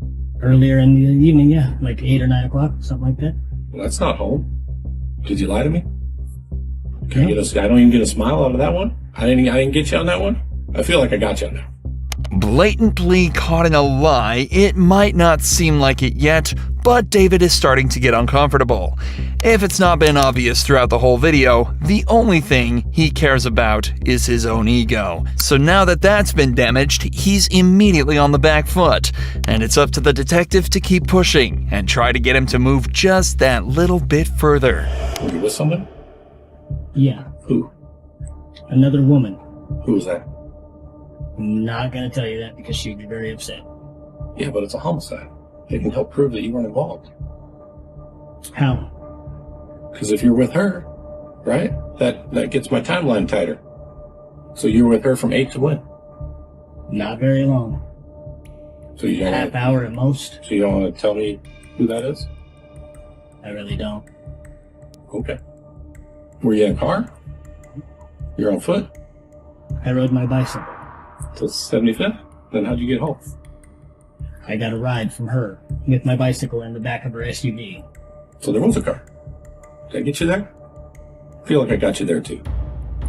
Earlier in the evening, yeah. Like 8 or 9 o'clock, something like that. Well, that's not home. Did you lie to me? Can No. I don't even get a smile out of that one? I didn't get you on that one? I feel like I got you on that. Blatantly caught in a lie, it might not seem like it yet, but David is starting to get uncomfortable. If it's not been obvious throughout the whole video, the only thing he cares about is his own ego. So now that that's been damaged, he's immediately on the back foot, and it's up to the detective to keep pushing and try to get him to move just that little bit further. Were you with someone? Yeah. Who? Another woman. Who was that? I'm not gonna tell you that because she'd be very upset. Yeah, but it's a homicide. They can help prove that you weren't involved. How? Because if you're with her, right, that gets my timeline tighter. So you're with her from 8 to when? Not very long. So you don't Half hour at most. So you don't want to tell me who that is? I really don't. Okay. Were you in a car? You're on foot? I rode my bicycle. To 75th? Then how'd you get home? I got a ride from her with my bicycle in the back of her SUV. So there was a car. Did I get you there? I feel like I got you there too.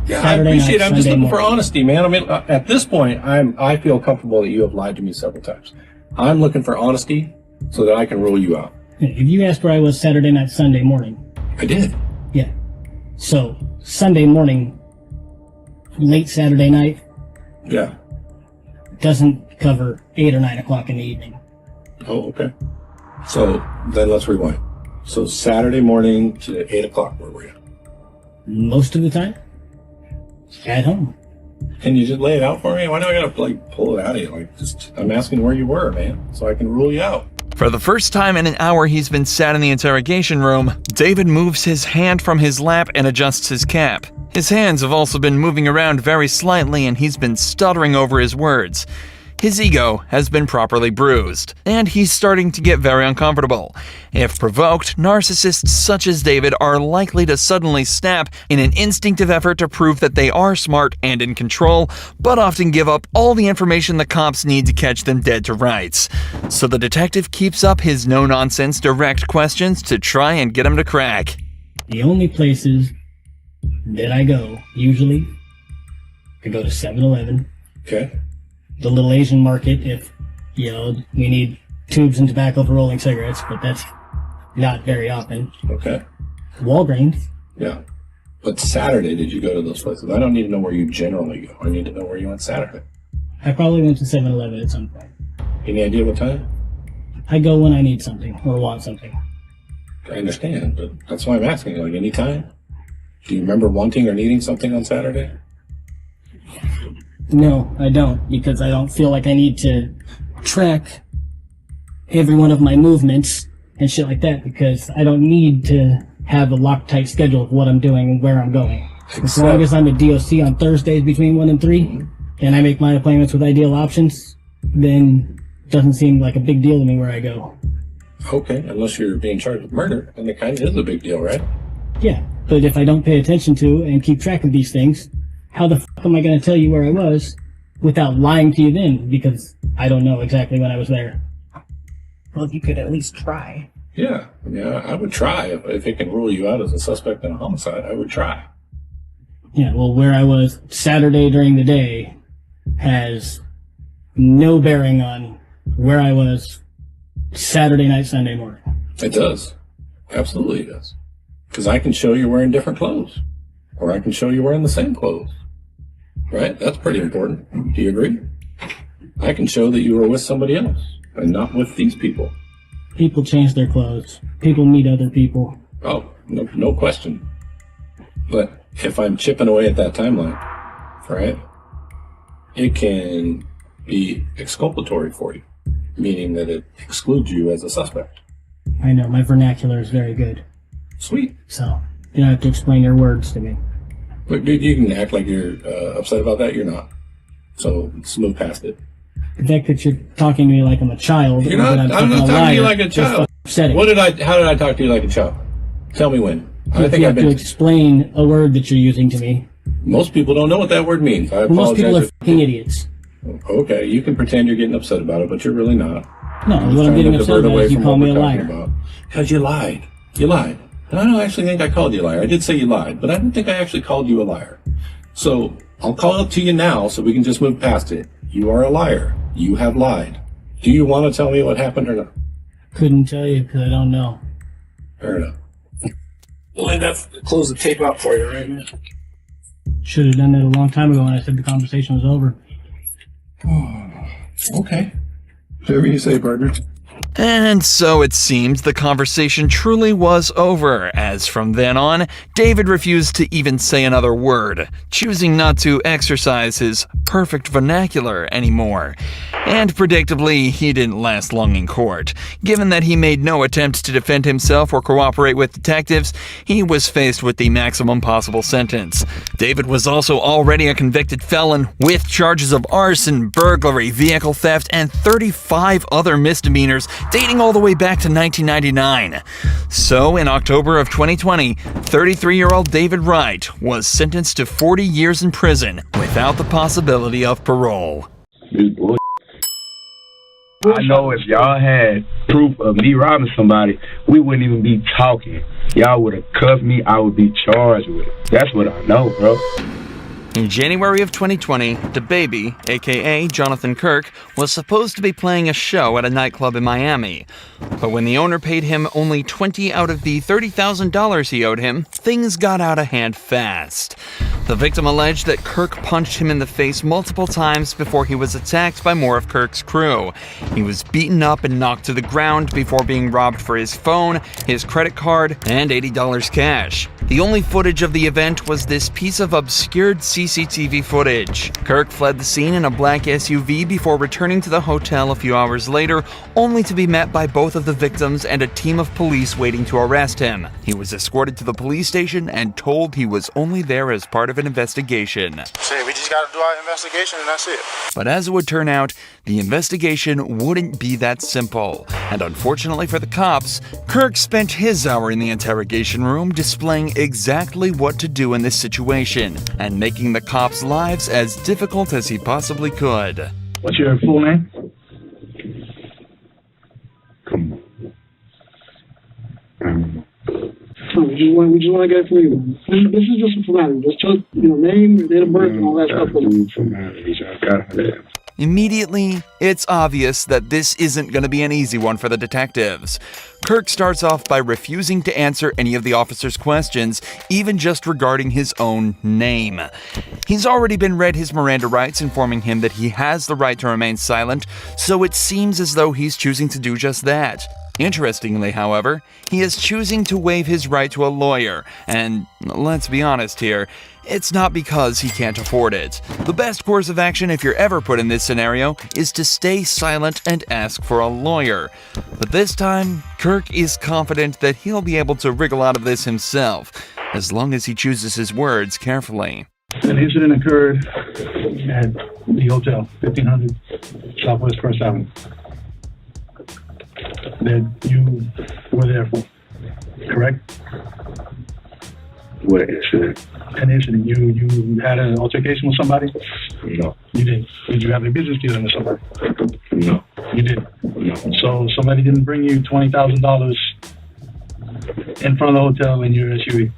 Yeah, Saturday I appreciate it. night, I'm just Sunday looking for morning. honesty, man. I mean, at this point, I feel comfortable that you have lied to me several times. I'm looking for honesty so that I can rule you out. If you asked where I was Saturday night, Sunday morning. I did. Yeah. So, Sunday morning, late Saturday night, Yeah. doesn't cover 8 or 9 o'clock in the evening. Oh, okay. So then let's rewind. So Saturday morning to 8 o'clock, where were you? Most of the time, at home. Can you just lay it out for me? Why do I gotta pull it out of you? I'm asking where you were, man, so I can rule you out. For the first time in an hour he's been sat in the interrogation room, David moves his hand from his lap and adjusts his cap. His hands have also been moving around very slightly and he's been stuttering over his words. His ego has been properly bruised, and he's starting to get very uncomfortable. If provoked, narcissists such as David are likely to suddenly snap in an instinctive effort to prove that they are smart and in control, but often give up all the information the cops need to catch them dead to rights. So the detective keeps up his no-nonsense direct questions to try and get him to crack. The only places that I go, usually, I go to 7-Eleven. Okay. The little Asian market if, we need tubes and tobacco for rolling cigarettes, but that's not very often. Okay. Walgreens. Yeah. But Saturday, did you go to those places? I don't need to know where you generally go. I need to know where you went Saturday. I probably went to 7-Eleven at some point. Any idea what time? I go when I need something or want something. I understand, but that's why I'm asking. Any time? Do you remember wanting or needing something on Saturday? No, I don't, because I don't feel like I need to track every one of my movements and shit like that, because I don't need to have a Loctite schedule of what I'm doing and where I'm going. As long as I'm at DOC on Thursdays between 1 and 3, and I make my appointments with Ideal Options, then it doesn't seem like a big deal to me where I go. Okay, unless you're being charged with murder, and it kind of is a big deal, right? Yeah, but if I don't pay attention to and keep track of these things, how the fuck am I going to tell you where I was without lying to you then? Because I don't know exactly when I was there. Well, you could at least try. Yeah, I would try. If it can rule you out as a suspect in a homicide, I would try. Yeah, well, where I was Saturday during the day has no bearing on where I was Saturday night, Sunday morning. It does. Absolutely it does. Because I can show you wearing different clothes. Or I can show you wearing the same clothes. Right? That's pretty important. Do you agree? I can show that you were with somebody else and not with these people. People change their clothes. People meet other people. Oh, no question. But if I'm chipping away at that timeline, right, it can be exculpatory for you, meaning that it excludes you as a suspect. I know, my vernacular is very good. Sweet. So, you don't have to explain your words to me. But dude, you can act like you're upset about that. You're not. So let's move past it. The fact that you're talking to me like I'm a child. You're not. I'm not talking to you like a child. Upsetting. How did I talk to you like a child? Tell me when. You have to explain a word that you're using to me. Most people don't know what that word means. I apologize. Most people are fucking idiots. Okay, you can pretend you're getting upset about it, but you're really not. No, what I'm getting upset about is you call me a liar. Because you lied. You lied. And I don't actually think I called you a liar. I did say you lied, but I don't think I actually called you a liar. So I'll call it to you now so we can just move past it. You are a liar. You have lied. Do you want to tell me what happened or not? Couldn't tell you because I don't know. Fair enough. We'll end up close the tape out for you right now. Should have done that a long time ago when I said the conversation was over. Okay. Whatever you say, partner. And so it seemed the conversation truly was over, as from then on, David refused to even say another word, choosing not to exercise his perfect vernacular anymore. And predictably, he didn't last long in court. Given that he made no attempt to defend himself or cooperate with detectives, he was faced with the maximum possible sentence. David was also already a convicted felon with charges of arson, burglary, vehicle theft, and 35 other misdemeanors dating all the way back to 1999. So, in October of 2020, 33-year-old David Wright was sentenced to 40 years in prison without the possibility of parole. I know if y'all had proof of me robbing somebody, we wouldn't even be talking. Y'all would have cuffed me, I would be charged with it. That's what I know, bro. In January of 2020, DaBaby, aka Jonathan Kirk, was supposed to be playing a show at a nightclub in Miami. But when the owner paid him only $20 out of the $30,000 he owed him, things got out of hand fast. The victim alleged that Kirk punched him in the face multiple times before he was attacked by more of Kirk's crew. He was beaten up and knocked to the ground before being robbed for his phone, his credit card, and $80 cash. The only footage of the event was this piece of obscured CCTV footage. Kirk fled the scene in a black SUV before returning to the hotel a few hours later, only to be met by both of the victims and a team of police waiting to arrest him. He was escorted to the police station and told he was only there as part of an investigation. We just gotta do our investigation and that's it. But as it would turn out, the investigation wouldn't be that simple. And unfortunately for the cops, Kirk spent his hour in the interrogation room displaying exactly what to do in this situation and making the cops' lives as difficult as he possibly could. What's your full name? We just want to get it for you. This is just a formality. Just tell, name, date of birth, and all that stuff. Immediately, it's obvious that this isn't going to be an easy one for the detectives. Kirk starts off by refusing to answer any of the officers' questions, even just regarding his own name. He's already been read his Miranda rights, informing him that he has the right to remain silent, so it seems as though he's choosing to do just that. Interestingly, however, he is choosing to waive his right to a lawyer, and let's be honest here, it's not because he can't afford it. The best course of action if you're ever put in this scenario is to stay silent and ask for a lawyer. But this time, Kirk is confident that he'll be able to wriggle out of this himself, as long as he chooses his words carefully. An incident occurred at the hotel, 1500 Southwest First Avenue, that you were there for, correct? What incident? An incident. You had an altercation with somebody? No. You didn't. Did you have a business dealing with somebody? No. You didn't? No. So somebody didn't bring you $20,000 in front of the hotel in your SUV?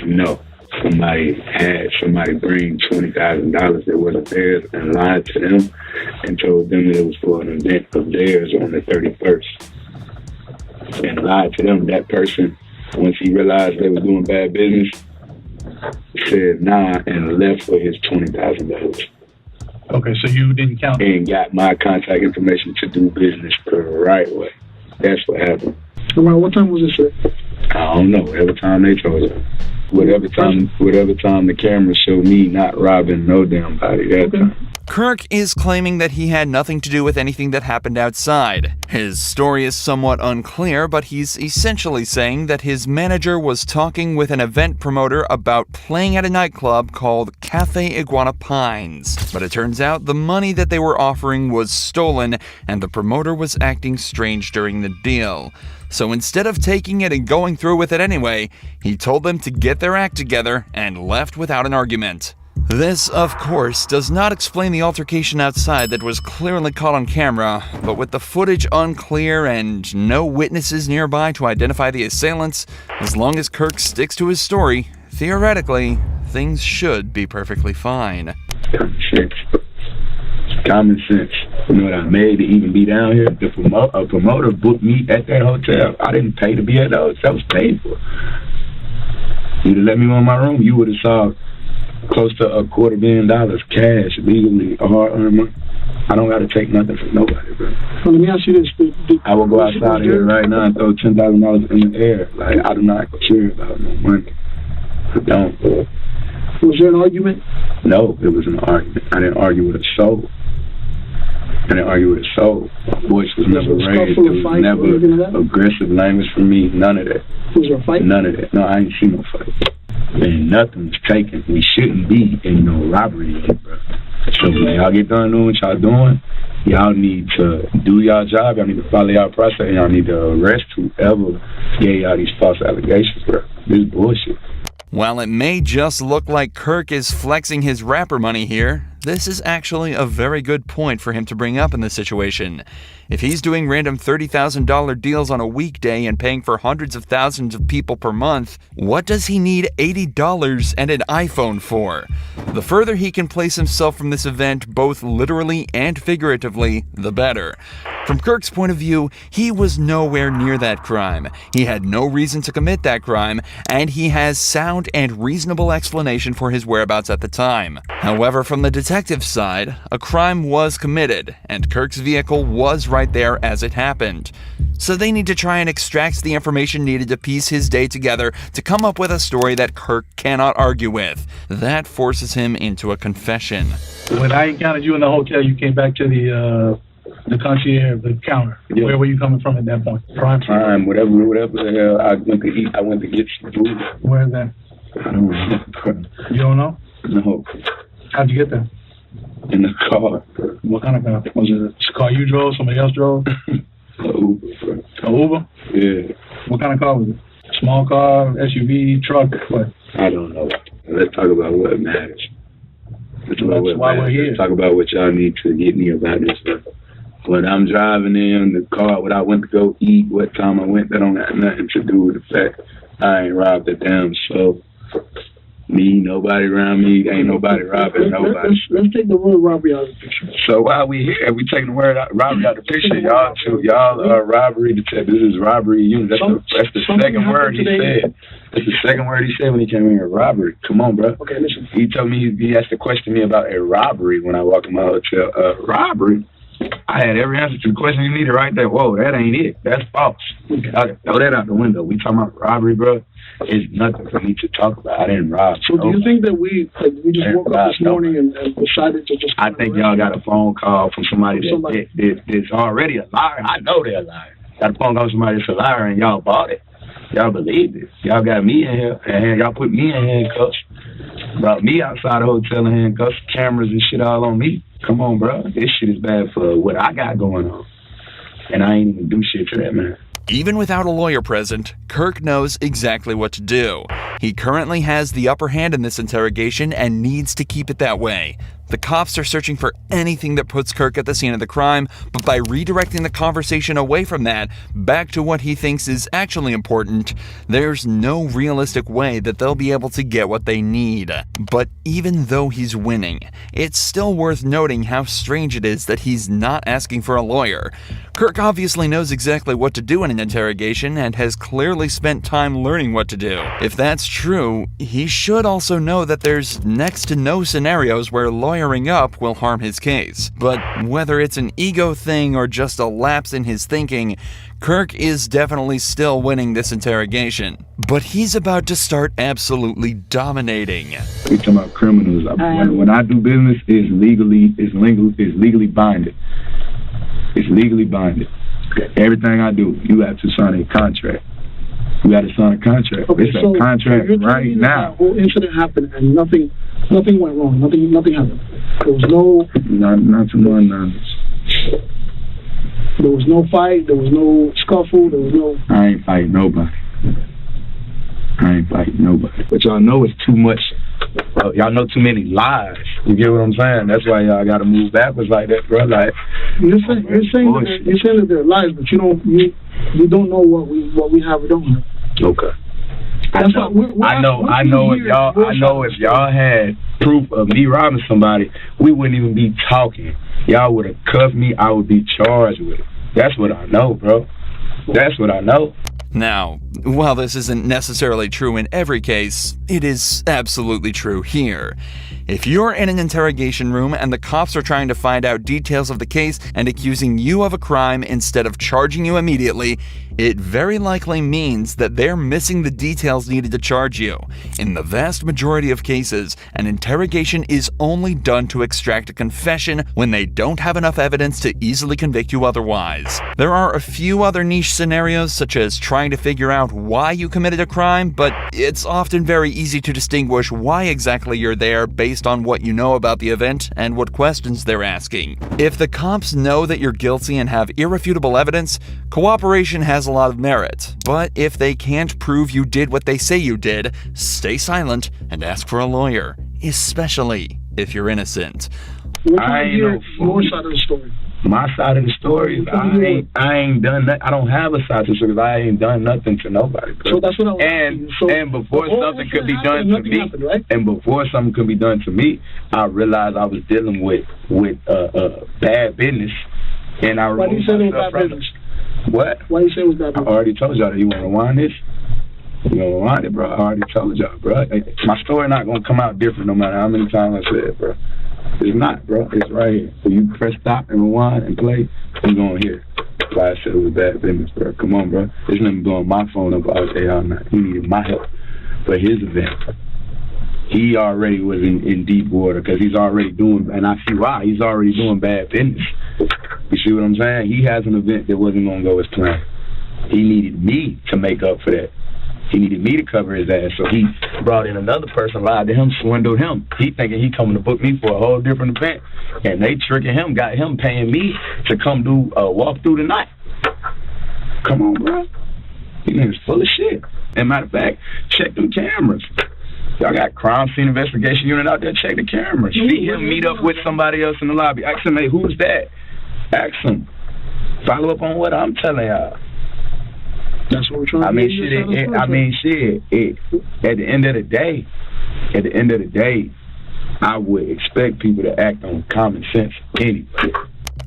No. somebody had somebody bring $20,000 that wasn't theirs and lied to them and told them that it was for an event of theirs on the 31st. And lied to them. That person, once he realized they were doing bad business, said nah and left for his $20,000. Okay, so you didn't count. And got my contact information to do business the right way. That's what happened. Around what time was this, sir? I don't know. Whatever time they told us. Whatever time the camera showed me not robbing no damn body that time. Kirk is claiming that he had nothing to do with anything that happened outside. His story is somewhat unclear, but he's essentially saying that his manager was talking with an event promoter about playing at a nightclub called Cafe Iguana Pines. But it turns out the money that they were offering was stolen, and the promoter was acting strange during the deal. So instead of taking it and going through with it anyway, he told them to get their act together and left without an argument. This, of course, does not explain the altercation outside that was clearly caught on camera, but with the footage unclear and no witnesses nearby to identify the assailants, as long as Kirk sticks to his story, theoretically, things should be perfectly fine. Common sense. You know what I made to even be down here? A promoter booked me at that hotel. I didn't pay to be at the hotel. I was paid for. You'd have let me on my room, you would have saw close to $250 million cash, legally, hard-earned money. I don't got to take nothing from nobody, bro. Well, let me ask you this. I will go outside here right now and throw $10,000 in the air. Like, I do not care about no money. I don't. Was there an argument? No, it was an argument. I didn't argue with a soul. My voice was never raised. There was never aggressive language from me. None of that. Was there a fight? None of that. No, I ain't seen no fight. Man, nothing was taken. We shouldn't be in no robbery yet, bro. So when y'all get done doing what y'all doing, y'all need to do y'all job. Y'all need to follow y'all process. And y'all need to arrest whoever gave y'all these false allegations, bro. This is bullshit. While it may just look like Kirk is flexing his rapper money here, this is actually a very good point for him to bring up in this situation. If he's doing random $30,000 deals on a weekday and paying for hundreds of thousands of people per month, what does he need $80 and an iPhone for? The further he can place himself from this event, both literally and figuratively, the better. From Kirk's point of view, he was nowhere near that crime. He had no reason to commit that crime, and he has sound and reasonable explanation for his whereabouts at the time. However, from the detective's side, a crime was committed, and Kirk's vehicle was right there as it happened. So they need to try and extract the information needed to piece his day together to come up with a story that Kirk cannot argue with. That forces him into a confession. When I encountered you in the hotel, you came back to the concierge, the counter. Yeah. Where were you coming from at that point? Prime, whatever the hell I went to eat. I went to get some food. Where is that? I don't know. You don't know? No. How'd you get there? In the car. What kind of car? Was it a car you drove? Somebody else drove? An Uber. An Uber? Yeah. What kind of car was it? Small car, SUV, truck, what? I don't know. Let's talk about what matters. That's why we're here. Let's talk about what y'all need to get me about this stuff. When I'm driving in the car, when I went to go eat, what time I went, that don't have nothing to do with the fact I ain't robbed a damn soul. Me, nobody around me, ain't nobody robbing nobody. Let's take the word robbery out of the picture. So while we here, we taking the word robbery out of the picture. Y'all are robbery detectives. This is robbery unit. That's the second word he said. That's the second word he said when he came in here. Robbery. Come on, bro. Okay, listen. He told me he asked to question me about a robbery when I walked in my hotel. Robbery. I had every answer to the question you needed right there. Whoa, that ain't it. That's false. Okay. I throw that out the window. We talking about robbery, bro. It's nothing for me to talk about. I didn't rob. So do you think that we just woke up this morning and decided to just... I think y'all got a phone call from somebody that's already a liar. I know they're a liar. Got a phone call from somebody that's a liar and y'all bought it. Y'all believed it. Y'all got me in here and y'all put me in handcuffs. Brought me outside the hotel in handcuffs, cameras and shit all on me. Come on, bro. This shit is bad for what I got going on. And I ain't even do shit to that, man. Even without a lawyer present, Kirk knows exactly what to do. He currently has the upper hand in this interrogation and needs to keep it that way. The cops are searching for anything that puts Kirk at the scene of the crime, but by redirecting the conversation away from that, back to what he thinks is actually important, there's no realistic way that they'll be able to get what they need. But even though he's winning, it's still worth noting how strange it is that he's not asking for a lawyer. Kirk obviously knows exactly what to do in an interrogation and has clearly spent time learning what to do. If that's true, he should also know that there's next to no scenarios where lawyering up will harm his case. But whether it's an ego thing or just a lapse in his thinking, Kirk is definitely still winning this interrogation. But he's about to start absolutely dominating. We talking about criminals. When I do business, it's legally binding. It's legally binding. Everything I do, you have to sign a contract. You got to sign a contract. Okay, it's a contract right now. The whole incident happened and nothing went wrong. Nothing happened. There was no. Not to my knowledge. There was no fight. There was no scuffle. There was no. I ain't fighting nobody. But y'all know it's too much. Y'all know too many lies. You get what I'm saying? That's why y'all got to move backwards like that, bro. Like you're saying that they're lies, but you don't know what we have or don't have. Okay. I know if y'all had proof of me robbing somebody, we wouldn't even be talking. Y'all would have cuffed me. I would be charged with it. That's what I know, bro. That's what I know. Now, while this isn't necessarily true in every case, it is absolutely true here. If you're in an interrogation room and the cops are trying to find out details of the case and accusing you of a crime instead of charging you immediately, it very likely means that they're missing the details needed to charge you. In the vast majority of cases, an interrogation is only done to extract a confession when they don't have enough evidence to easily convict you otherwise. There are a few other niche scenarios, such as trying to figure out why you committed a crime, but it's often very easy to distinguish why exactly you're there based on what you know about the event and what questions they're asking. If the cops know that you're guilty and have irrefutable evidence, cooperation has a lot of merit. But if they can't prove you did what they say you did, stay silent and ask for a lawyer, especially if you're innocent. I ain't no fool. Your side of the story. My side of the story, I ain't done that. I don't have a side of the story because I ain't done nothing to nobody. Bro. So that's what I was and before something could be done to me, happened, right? And before something could be done to me, I realized I was dealing with bad business, and I removed myself from it. What? Why you say it was bad business? I already told y'all that. You want to rewind this? You want to rewind it, bro? I already told y'all, bro. My story not gonna come out different no matter how many times I say it, bro. It's not, bro. It's right here. So you press stop and rewind and play, you're going to hear. That's why I said it was bad business, bro. Come on, bro. There's nothing blowing my phone up all day, all night. He needed my help for his event. He already was in deep water because he's already doing, and I see why, he's already doing bad business. You see what I'm saying? He has an event that wasn't going to go as planned. He needed me to make up for that. He needed me to cover his ass, so he brought in another person, lied to him, swindled him. He thinking he coming to book me for a whole different event, and they tricking him, got him paying me to come do a walk through the night. Come on, bro. These niggas full of shit. And matter of fact, check them cameras. Y'all got crime scene investigation unit out there, check the cameras. See him meet up with somebody else in the lobby. Ask him, hey, who's that? Ask him. Follow up on what I'm telling y'all. That's what we're trying to do. At the end of the day, I would expect people to act on common sense anyway.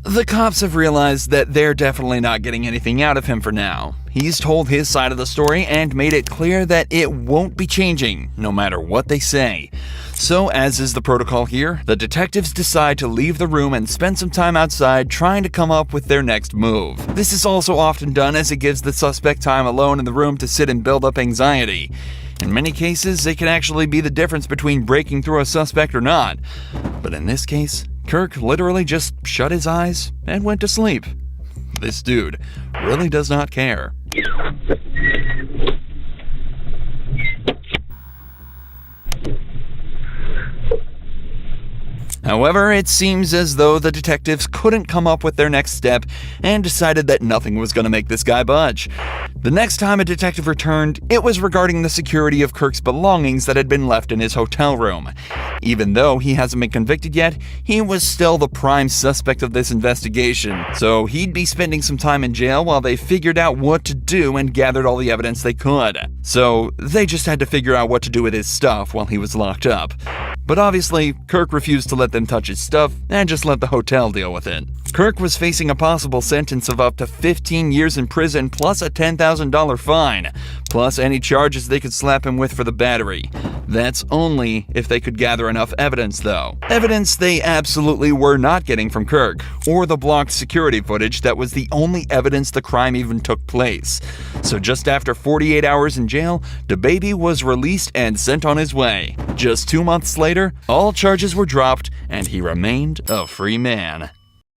The cops have realized that they're definitely not getting anything out of him for now. He's told his side of the story and made it clear that it won't be changing, no matter what they say. So, as is the protocol here, the detectives decide to leave the room and spend some time outside trying to come up with their next move. This is also often done as it gives the suspect time alone in the room to sit and build up anxiety. In many cases, it can actually be the difference between breaking through a suspect or not. But in this case, Kirk literally just shut his eyes and went to sleep. This dude really does not care. However, it seems as though the detectives couldn't come up with their next step and decided that nothing was going to make this guy budge. The next time a detective returned, it was regarding the security of Kirk's belongings that had been left in his hotel room. Even though he hasn't been convicted yet, he was still the prime suspect of this investigation, so he'd be spending some time in jail while they figured out what to do and gathered all the evidence they could. So they just had to figure out what to do with his stuff while he was locked up. But obviously, Kirk refused to let them touch his stuff and just let the hotel deal with it. Kirk was facing a possible sentence of up to 15 years in prison plus a $10,000 fine, plus any charges they could slap him with for the battery. That's only if they could gather enough evidence, though. Evidence they absolutely were not getting from Kirk, or the blocked security footage that was the only evidence the crime even took place. So just after 48 hours in jail, DeBaby was released and sent on his way. Just 2 months later, all charges were dropped, and he remained a free man.